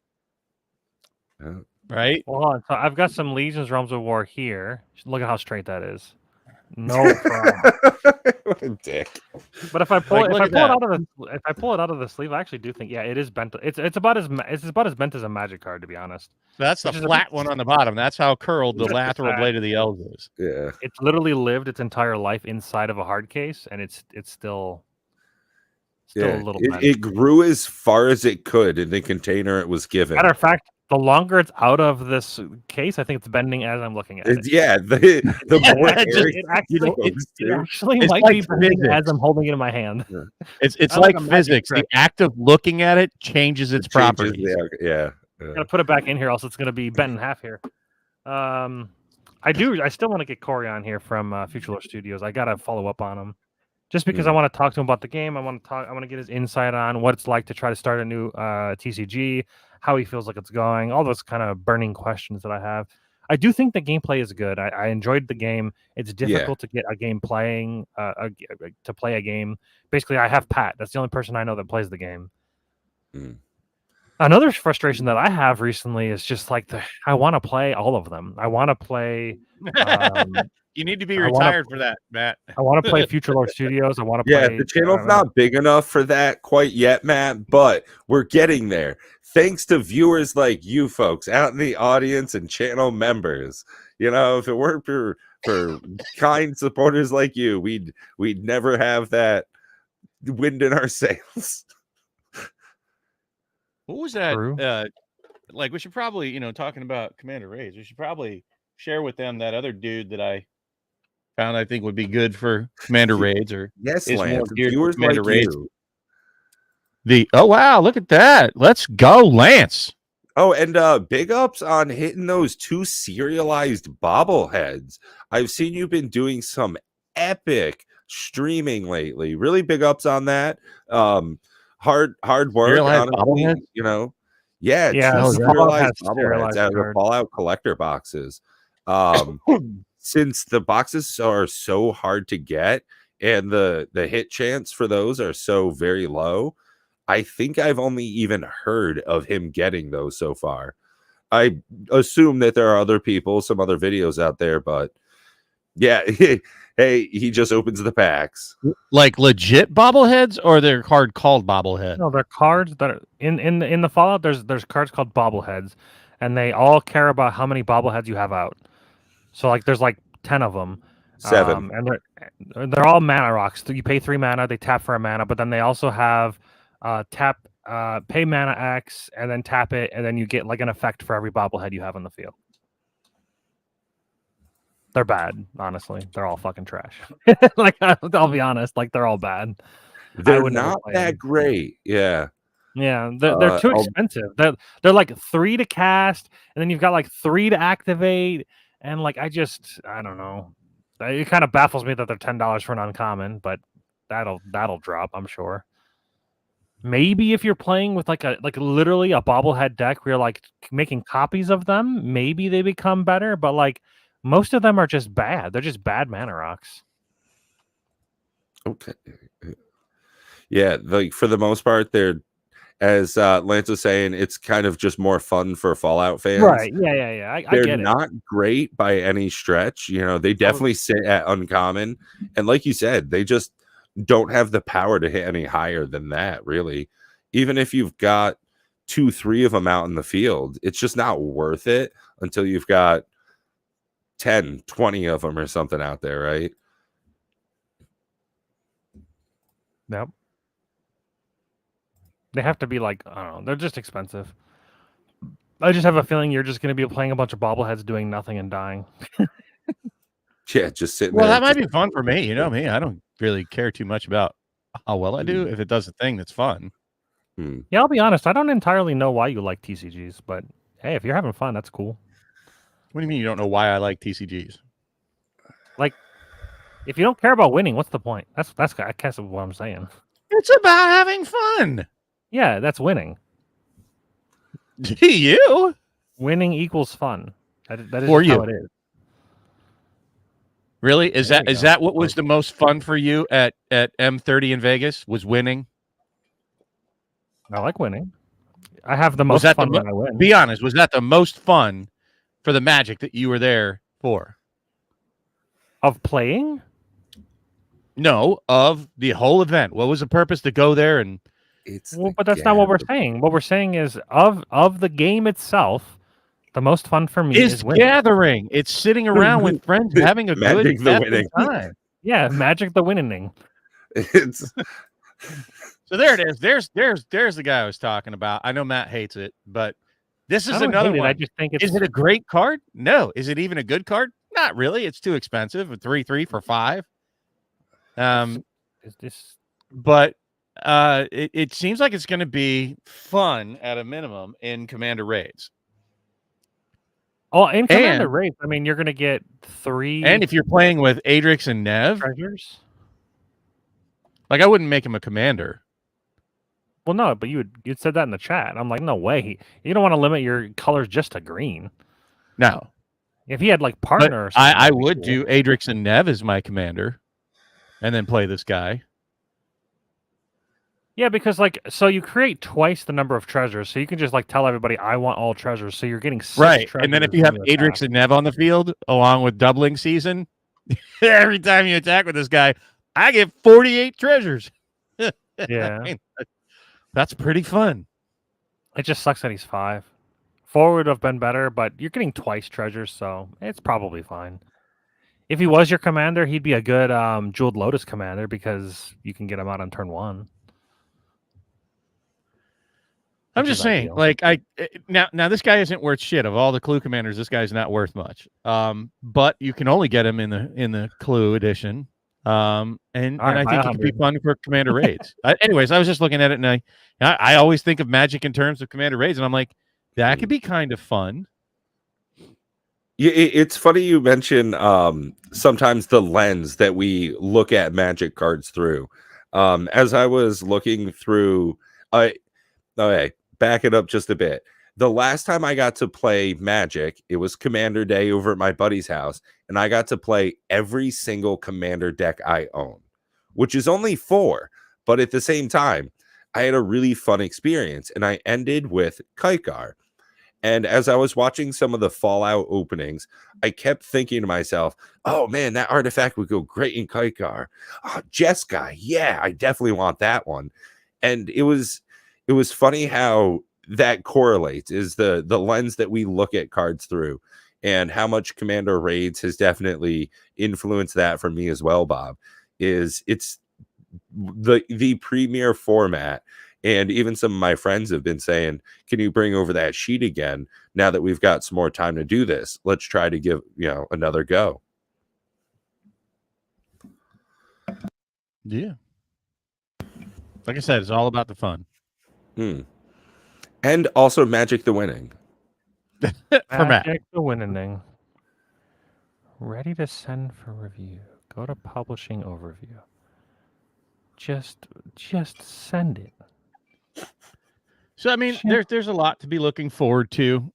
Right? Well, so I've got some Legion's Realms of War here. Look at how straight that is. No problem. What a dick. But if I pull it out of the sleeve, I actually do think it is bent. It's about as bent as a magic card, to be honest. So that's the flat one on the bottom. That's how curled the Lathril Blade of the Elves is. Yeah. It's literally lived its entire life inside of a hard case, and it's still a little bent. It grew as far as it could in the container it was given. Matter of fact, the longer it's out of this case, I think it's bending as I'm looking at it. Yeah, the more it actually might be bending as I'm holding it in my hand. Yeah. It's like physics. The act of looking at it changes its properties. Yeah. Gotta put it back in here, else it's gonna be bent in half here. I still want to get Corey on here from Future Lore Studios. I gotta follow up on him. Just because I want to talk to him about the game. I want to get his insight on what it's like to try to start a new TCG, how he feels like it's going, all those kind of burning questions that I have. I do think the gameplay is good. I enjoyed the game. It's difficult to get a game playing, to play a game. Basically, I have Pat. That's the only person I know that plays the game. Another frustration that I have recently is just like I want to play all of them. I want to play. You need to be retired for that, Matt. I want to play Future Lore Studios. I want to play. Yeah, the channel's not big enough for that quite yet, Matt, but we're getting there. Thanks to viewers like you folks out in the audience and channel members. If it weren't for kind supporters like you, we'd never have that wind in our sails. What was that? We should probably, talking about Commander Raids, we should probably share with them that other dude that I found I think would be good for Commander Raids, or yes, Lance, viewers like Raids. Oh wow, look at that! Let's go, Lance. Oh, and big ups on hitting those 2 serialized bobbleheads. I've seen you've been doing some epic streaming lately. Really big ups on that. Hard work, Serialized honestly, bobbleheads? you know. Yeah, Yeah, 2 Oh, yeah. Fallout has serialized bobbleheads serialized out of the cards. Fallout collector boxes. Since the boxes are so hard to get and the hit chance for those are so very low, I think I've only even heard of him getting those so far. I assume that there are other people, some other videos out there, but yeah, hey, he just opens the packs. Like legit bobbleheads, or they're card called bobblehead? No, they're cards that are in the Fallout. There's cards called bobbleheads, and they all care about how many bobbleheads you have out. So like there's like 10 of them. 7. And they're all mana rocks. So you pay 3 mana, they tap for a mana, but then they also have pay mana X and then tap it, and then you get like an effect for every bobblehead you have on the field. They're bad, honestly. They're all fucking trash. Like I'll be honest, like they're all bad. They're would never not play that them. great. Yeah. Yeah, they're too expensive. They're like 3 to cast, and then you've got like 3 to activate, and like I don't know. It kind of baffles me that they're $10 for an uncommon, but that'll drop, I'm sure. Maybe if you're playing with like literally a bobblehead deck where you're like making copies of them, maybe they become better, but like most of them are just bad. They're just bad mana rocks. Okay. Yeah, like for the most part, they're, as Lance was saying, it's kind of just more fun for Fallout fans. Right. Yeah. I They're get it. not great by any stretch. You know, they definitely sit at uncommon. And like you said, they just don't have the power to hit any higher than that, really. Even if you've got 2-3 of them out in the field, it's just not worth it until you've got 10, 20 of them or something out there, right? Yep. They have to be like, I don't know, they're just expensive. I just have a feeling you're just going to be playing a bunch of bobbleheads doing nothing and dying. Yeah, just sitting Well, there. that might be fun for me. You know me. I don't really care too much about how well I do if it does a thing that's fun. Yeah, I'll be honest. I don't entirely know why you like TCGs, but hey, if you're having fun, that's cool. What do you mean you don't know why I like TCGs? Like, if you don't care about winning, what's the point? That's I guess what I'm saying. It's about having fun. Yeah, that's winning. Do you? Winning equals fun. That is For just how you. it is. Really? Is There you is go. that what was the most fun for you at M30 in Vegas? Was winning? I like winning. I have the Was most that fun the when I win. Be honest, was that the most fun for the Magic that you were there for? Of playing? No, of the whole event. What was the purpose to go there? And Well, but that's not what we're saying. What we're saying is of the game itself, the most fun for me is winning. gathering. It's sitting around with friends having a Magic good the effing winning. time. Yeah, Magic the winning. It's So there it is. There's the guy I was talking about. I know Matt hates it, but this is I don't another hate it. one. I just think it's Is it a great card? No. Is it even a good card? Not really. It's too expensive. 3/3 for 5. Is this But it seems like it's going to be fun at a minimum in Commander raids. Oh, in Commander And- Race, I mean, you're gonna get 3 And if you're playing with Adrix and Nev, treasures. like I wouldn't make him a commander. Well, no, but you'd said that in the chat. I'm like, no way. You don't want to limit your colors just to green. No. If he had like But partner, or something, I that'd be would cool. do Adrix and Nev as my commander and then play this guy. Yeah, because like, so you create twice the number of treasures, so you can just like tell everybody, I want all treasures. So you're getting 6 Right. treasures And then if you have when attack. Adrix and Nev on the field along with doubling season, every time you attack with this guy, I get 48 treasures. Yeah, That's pretty fun. it just sucks that he's 5. 4 would have been better, but you're getting twice treasures, so it's probably fine. If he was your commander, he'd be a good Jeweled Lotus commander because you can get him out on turn 1. I'm Which just is saying, ideal. now this guy isn't worth shit. Of all the Clue commanders, this guy's not worth much. But you can only get him in the Clue edition. And I buy think it could be 100. fun for commander raids. Anyways, I was just looking at it, and I always think of Magic in terms of commander raids, and I'm like, That could be kind of fun. Yeah, it's funny you mention sometimes the lens that we look at Magic cards through. As I was looking through, okay, back it up just a bit. The last time I got to play Magic, it was Commander Day over at my buddy's house, and I got to play every single Commander deck I own, which is only 4, but at the same time, I had a really fun experience, and I ended with Kaikar. And as I was watching some of the Fallout openings, I kept thinking to myself, oh man, that artifact would go great in Kaikar. Oh, Jeskai, yeah, I definitely want that one. And it was funny how that correlates, is the lens that we look at cards through, and how much Commander Raids has definitely influenced that for me as well, Bob. It's the premier format. And even some of my friends have been saying, can you bring over that sheet again now that we've got some more time to do this? Let's try to give, another go. Yeah. Like I said, it's all about the fun. And also Magic the Winning. For Matt. Magic the Winning. Ready to send for review. Go to publishing overview. Just send it. So I mean, there's a lot to be looking forward to.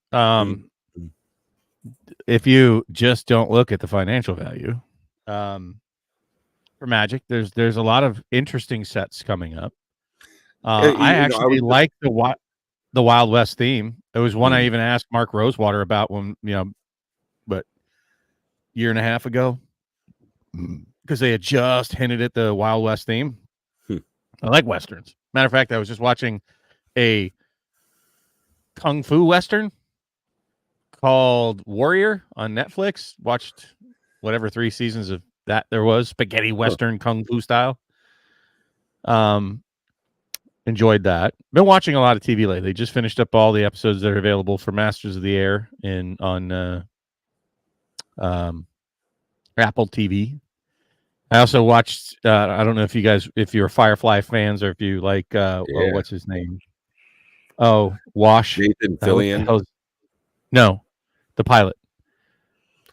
If you just don't look at the financial value, for Magic, there's a lot of interesting sets coming up. I actually like the Wild West theme. It was one I even asked Mark Rosewater about when but year and a half ago, because they had just hinted at the Wild West theme. I like westerns. Matter of fact, I was just watching a kung fu western called Warrior on Netflix. Watched whatever 3 seasons of that there was, spaghetti western kung fu style. Enjoyed that. Been watching a lot of TV lately. Just finished up all the episodes that are available for Masters of the Air on Apple TV. I also watched I don't know if you guys, if you're Firefly fans, or if you like what's his name? Oh, Wash. Nathan Fillion. No, the pilot.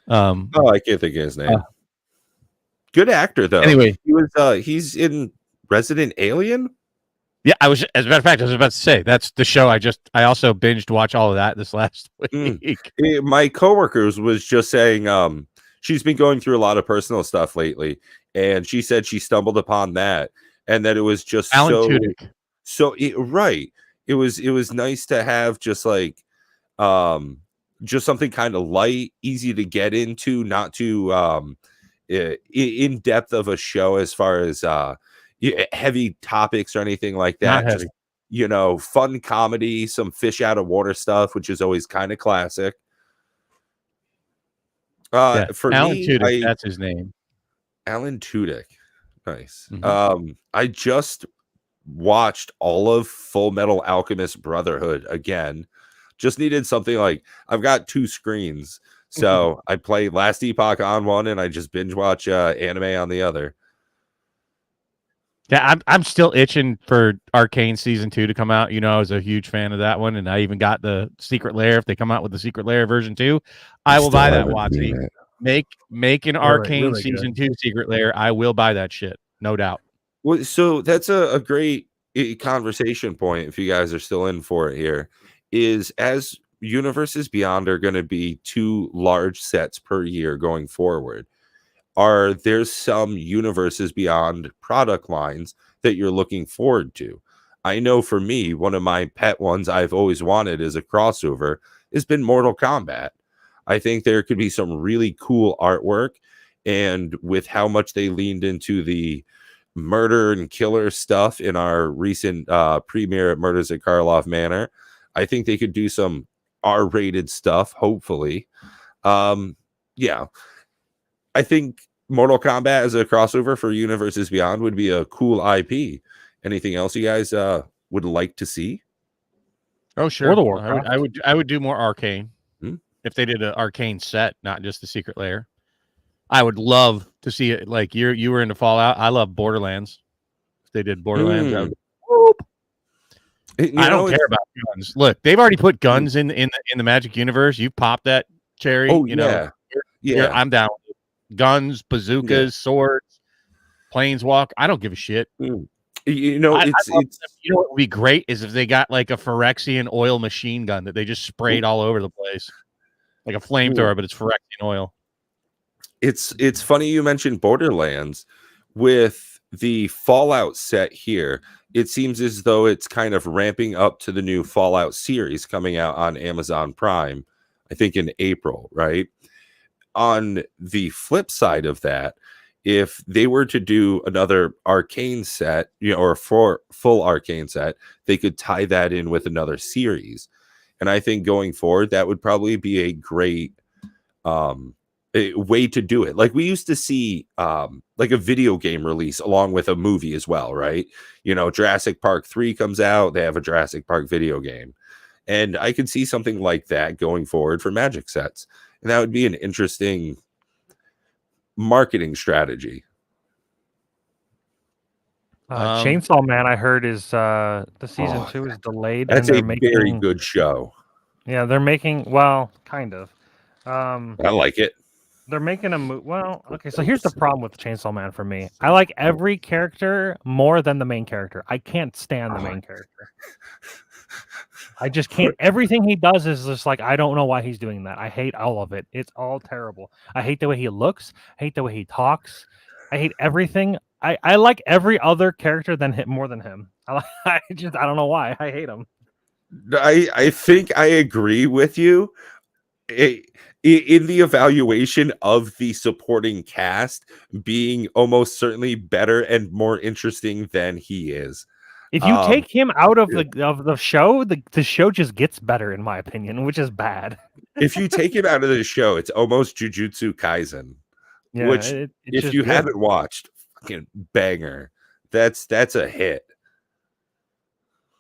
I can't think of his name. Good actor though. Anyway, he's in Resident Alien. Yeah, as a matter of fact, I was about to say that's the show I also binged watch all of that this last week. My coworkers was just saying she's been going through a lot of personal stuff lately, and she said she stumbled upon that, and that it was just Alan Tudyk. Right. It was nice to have just like just something kind of light, easy to get into, not too in depth of a show as far as heavy topics or anything like that. Not heavy. Just, fun comedy, some fish out of water stuff, which is always kind of classic. For Alan me, Tudyk, that's his name. Alan Tudyk. Nice. I just watched all of Full Metal Alchemist Brotherhood again. Just needed something like, I've got 2 screens, so I play Last Epoch on one, and I just binge watch anime on the other. Yeah, I'm still itching for Arcane Season 2 to come out. I was a huge fan of that one, and I even got the Secret Lair. If they come out with the Secret Lair version 2, I will buy that, Watsy. Make an Arcane Season 2 Secret Lair. I will buy that shit, no doubt. Well, so that's a great conversation point, if you guys are still in for it here, is as Universes Beyond are going to be 2 large sets per year going forward. There's some Universes Beyond product lines that you're looking forward to? I know for me, one of my pet ones I've always wanted as a crossover has been Mortal Kombat. I think there could be some really cool artwork, and with how much they leaned into the murder and killer stuff in our recent premiere at Murders at Karloff Manor, I think they could do some R-rated stuff, hopefully. Yeah. I think Mortal Kombat as a crossover for Universes Beyond would be a cool IP. Anything else you guys would like to see? Oh, sure. I would do more Arcane if they did an Arcane set, not just the Secret Lair. I would love to see it. Like you were into Fallout. I love Borderlands. If they did Borderlands, I don't care about guns. Look, they've already put guns in the Magic universe. You pop that cherry. Oh, you know, yeah. I'm down. Guns, bazookas, swords, planeswalk. I don't give a shit. You know, it's you know what would be great is if they got like a Phyrexian oil machine gun that they just sprayed all over the place, like a flamethrower, but it's Phyrexian oil. It's funny you mentioned Borderlands. With the Fallout set here, it seems as though it's kind of ramping up to the new Fallout series coming out on Amazon Prime, I think in April, right? On the flip side of that, if they were to do another Arcane set, or a full Arcane set, they could tie that in with another series. And I think going forward, that would probably be a great a way to do it. Like we used to see like a video game release along with a movie as well, right? Jurassic Park 3 comes out, they have a Jurassic Park video game. And I could see something like that going forward for Magic sets. And that would be an interesting marketing strategy. Chainsaw Man, I heard, is the season 2 is delayed. That's and a very good show. Yeah, they're making, well, kind of. I like it. They're making a movie. Well, okay, so here's the problem with Chainsaw Man for me. I like every character more than the main character. I can't stand the main character. I just can't. Everything he does is just like, I don't know why he's doing that. I hate all of it. It's all terrible. I hate the way he looks. I hate the way he talks. I hate everything. I like every other character than him more than him. I don't know why. I hate him. I think I agree with you. In the evaluation of the supporting cast being almost certainly better and more interesting than he is. If you take him out of the show, the show just gets better, in my opinion, which is bad. If you take him out of the show, it's almost Jujutsu Kaisen, which if you haven't watched, fucking banger. That's a hit.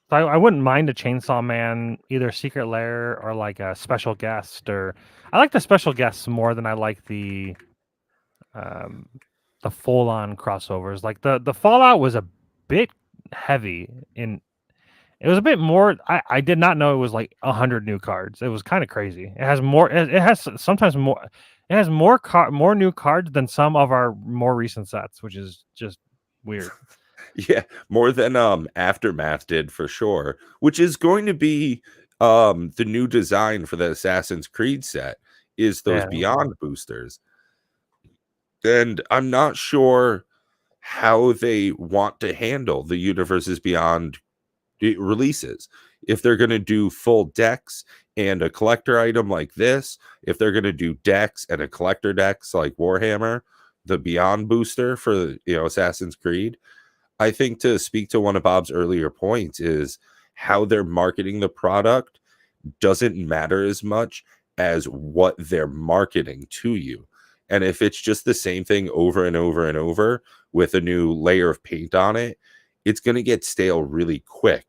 So I wouldn't mind a Chainsaw Man, either Secret Lair or like a special guest. Or I like the special guests more than I like the full on crossovers. Like the Fallout was a bit heavy in. It was a bit more. I did not know it was like 100 new cards. It was kind of crazy. It has more. It has sometimes more. It has more new cards than some of our more recent sets, which is just weird. Yeah, more than Aftermath did for sure, which is going to be the new design for the Assassin's Creed set is those Beyond boosters. And I'm not sure how they want to handle the Universes Beyond releases. If they're going to do full decks and a collector item like this, if they're going to do decks and a collector decks like Warhammer, the Beyond booster for Assassin's Creed. I think to speak to one of Bob's earlier points is how they're marketing the product doesn't matter as much as what they're marketing to you. And if it's just the same thing over and over and over with a new layer of paint on it, it's going to get stale really quick.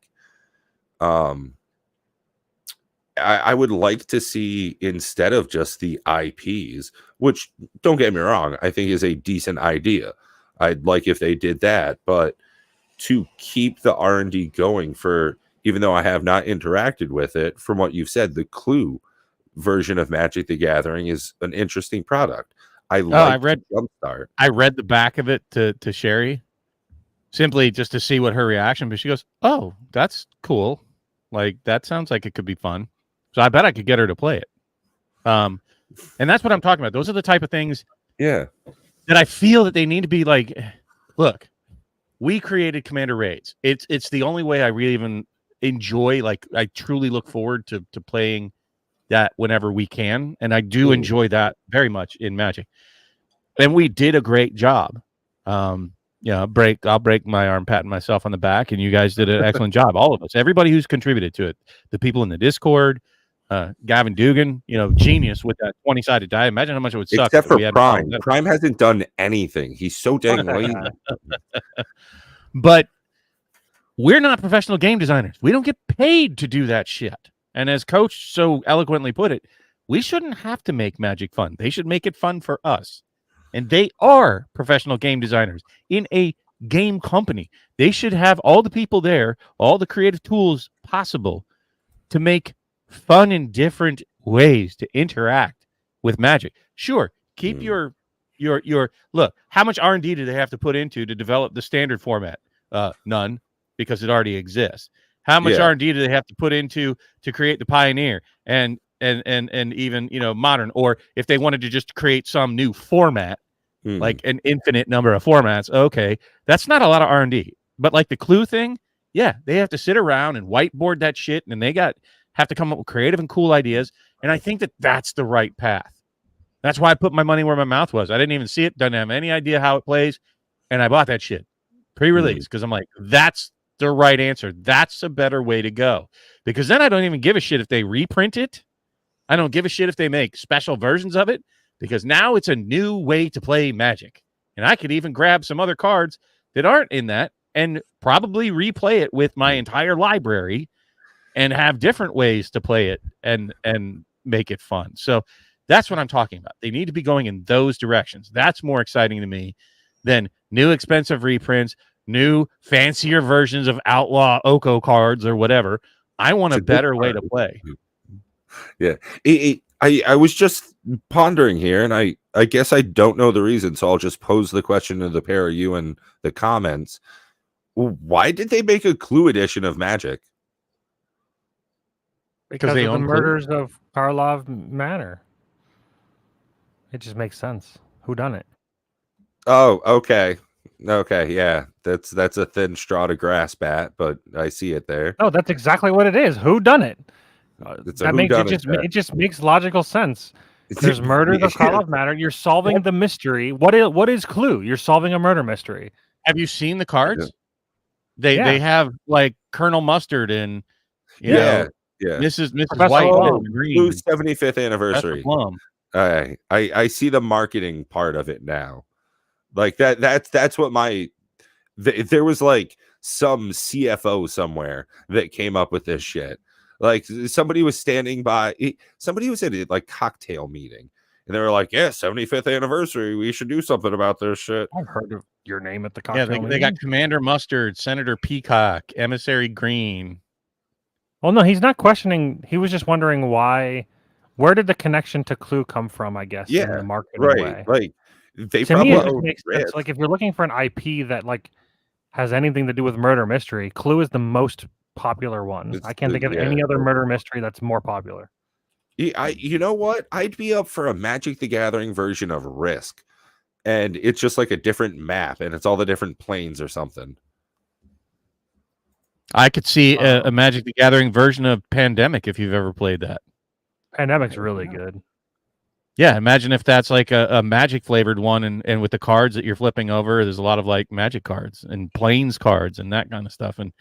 I would like to see, instead of just the IPs, which, don't get me wrong, I think is a decent idea. I'd like if they did that, but to keep the R&D going for, even though I have not interacted with it, from what you've said, the Clue version of Magic the Gathering is an interesting product. I read Jumpstart. I read the back of it to Sherry, simply just to see what her reaction, but she goes, "Oh, that's cool. Like, that sounds like it could be fun." So I bet I could get her to play it. And that's what I'm talking about. Those are the type of things that I feel that they need to be like, look, we created Commander Raids. It's the only way I really even enjoy, like, I truly look forward to playing that whenever we can. And I do enjoy that very much in Magic. And we did a great job. I'll break my arm patting myself on the back, and you guys did an excellent job. All of us, everybody who's contributed to it, the people in the Discord, Gavin Dugan, genius with that 20-sided die. Imagine how much it would suck. Except for Prime. Prime hasn't done anything. He's so dang lazy. But we're not professional game designers. We don't get paid to do that shit. And as Coach so eloquently put it, we shouldn't have to make Magic fun. They should make it fun for us. And they are professional game designers in a game company. They should have all the people there, all the creative tools possible to make fun and different ways to interact with Magic. Sure, keep your look. How much R&D do they have to put into to develop the standard format? None, because it already exists. How much R&D do they have to put into to create the Pioneer and even modern? Or if they wanted to just create some new format, like an infinite number of formats, okay, that's not a lot of R&D. But like the Clue thing, yeah, they have to sit around and whiteboard that shit, and they have to come up with creative and cool ideas. And I think that that's the right path. That's why I put my money where my mouth was. I didn't even see it, didn't have any idea how it plays, and I bought that shit pre-release because I'm like, that's the right answer. That's a better way to go. Because then I don't even give a shit if they reprint it. I don't give a shit if they make special versions of it, because now it's a new way to play Magic. And I could even grab some other cards that aren't in that and probably replay it with my entire library and have different ways to play it and make it fun. So that's what I'm talking about. They need to be going in those directions. That's more exciting to me than new expensive reprints, new fancier versions of Outlaw Oko cards or whatever. I want a better way to play. Yeah. I was just pondering here, and I guess I don't know the reason, so I'll just pose the question to the pair of you in the comments. Why did they make a Clue edition of Magic? Because they own the murders of Karlov Manor. It just makes sense. Who done it? Oh, okay. Okay, yeah. That's a thin straw to grasp at, but I see it there. Oh, that's exactly what it is. Who done it? That makes it just makes logical sense. There's murders of Karlov Manor. You're solving the mystery. What is Clue? You're solving a murder mystery. Have you seen the cards? They have like Colonel Mustard and Mrs. White Green. Clue's 75th anniversary. I see the marketing part of it now. Like that's what there was like some CFO somewhere that came up with this shit. Like somebody was standing by, somebody was at a like cocktail meeting, and they were like, "Yeah, 75th anniversary. We should do something about this shit." I've heard of your name at the cocktail meeting. They got Commander Mustard, Senator Peacock, Emissary Green. Well, no, he's not questioning. He was just wondering why. Where did the connection to Clue come from? I guess in the marketing way. Like they to me, it makes sense. Like if you're looking for an IP that like has anything to do with murder mystery, Clue is the most popular one. I can't think of any other murder mystery that's more popular. You know what? I'd be up for a Magic the Gathering version of Risk, and it's just like a different map, and it's all the different planes or something. I could see a Magic the Gathering version of Pandemic if you've ever played that. Pandemic's really good. Yeah, imagine if that's like a Magic flavored one, and with the cards that you're flipping over, there's a lot of like Magic cards and Planes cards and that kind of stuff, and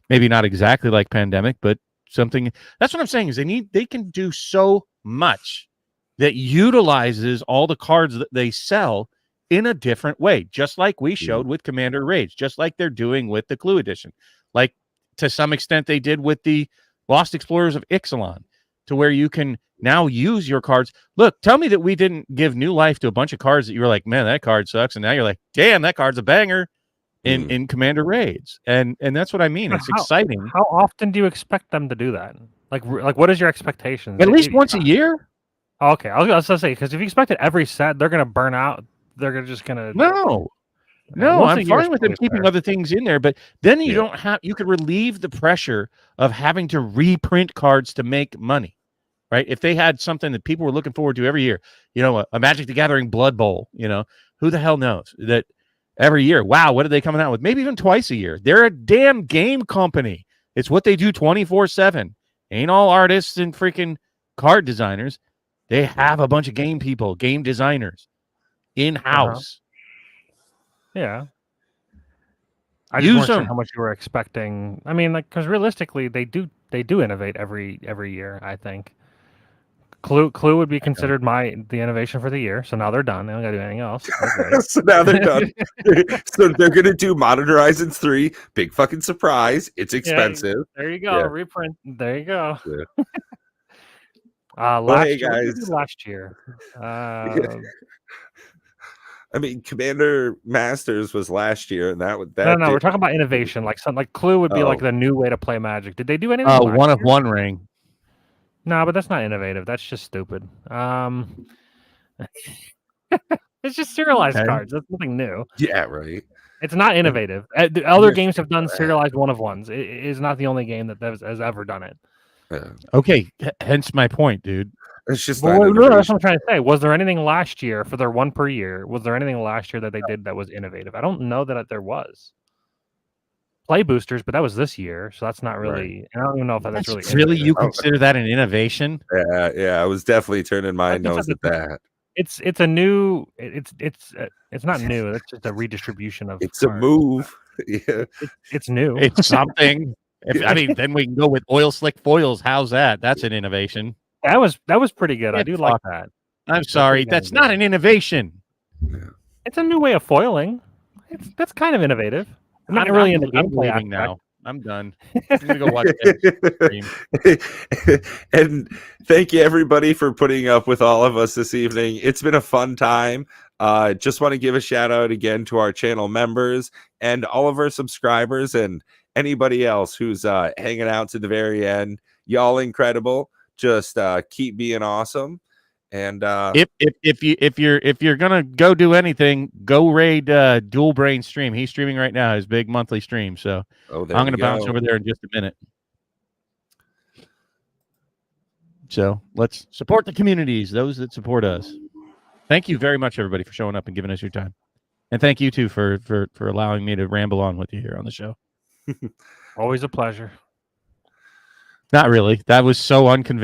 maybe not exactly like Pandemic, but something. That's what I'm saying is they can do so much that utilizes all the cards that they sell in a different way, just like we showed with Commander Rage, just like they're doing with the Clue edition, like to some extent they did with the Lost Explorers of Ixalan, to where you can now use your cards. Look, tell me that we didn't give new life to a bunch of cards that you were like, man, that card sucks, and now you're like, damn, that card's a banger. In Commander Raids, and that's what I mean. It's exciting. How often do you expect them to do that? Like what is your expectations? At least once a year. Okay, I was gonna say, because if you expect it every set, they're gonna burn out. They're just gonna no. I'm fine with them keeping other things in there, but then you don't have. You could relieve the pressure of having to reprint cards to make money, right? If they had something that people were looking forward to every year, a Magic the Gathering Blood Bowl, who the hell knows that. Every year. Wow, what are they coming out with? Maybe even twice a year. They're a damn game company. It's what they do 24/7. Ain't all artists and freaking card designers. They have a bunch of game people, game designers in-house. Yeah. I just wasn't sure how much you were expecting. I mean, like, because realistically, they do innovate every year, I think. Clue would be considered the innovation for the year. So now they're done. They don't got to do anything else. So now they're done. So they're going to do Modern Horizons 3. Big fucking surprise. It's expensive. Yeah, there you go. Yeah. Reprint. There you go. Yeah. Last year. I mean, Commander Masters was last year, and that would No, that no, we're did. talking about innovation. Like something like Clue would be like Oh. the new way to play Magic. Did they do anything? last One of year? one ring. No, but that's not innovative. That's just stupid. It's just serialized Okay. cards. That's nothing new. Yeah, right. It's not innovative. The other Yes, games have done that. serialized one of ones. It is not the only game that has ever done it. Yeah. Okay, hence my point, dude. It's just Well, not no, that's innovation. what I'm trying to say. Was there anything last year for their one per year? Was there anything last year that they did that was innovative? I don't know that there was. Play boosters, but that was this year, so that's not really. I don't even know if that's really. Really, you innovative. consider that an innovation? Yeah, I was definitely turning my That's nose just at that. It's a new. It's not new. It's just a redistribution of. It's a cards. move. Yeah. It's new. It's something. I mean, then we can go with oil slick foils. How's that? That's an innovation. That was pretty good. I Get do like fucked. that. I'm sorry, pretty that's not an innovation. It's a new way of foiling. That's kind of innovative. Not really in the I'm gameplay leaving aspect. now. I'm done. I'm gonna go watch stream. And thank you everybody for putting up with all of us this evening. It's been a fun time. Just want to give a shout out again to our channel members and all of our subscribers and anybody else who's hanging out to the very end. Y'all incredible. Just keep being awesome. And If you're gonna go do anything, go raid Dual Brain Stream. He's streaming right now, his big monthly stream. So there I'm you gonna bounce go. over there in just a minute. So let's support the communities, those that support us. Thank you very much, everybody, for showing up and giving us your time. And thank you too for allowing me to ramble on with you here on the show. Always a pleasure. Not really. That was so unconvincing.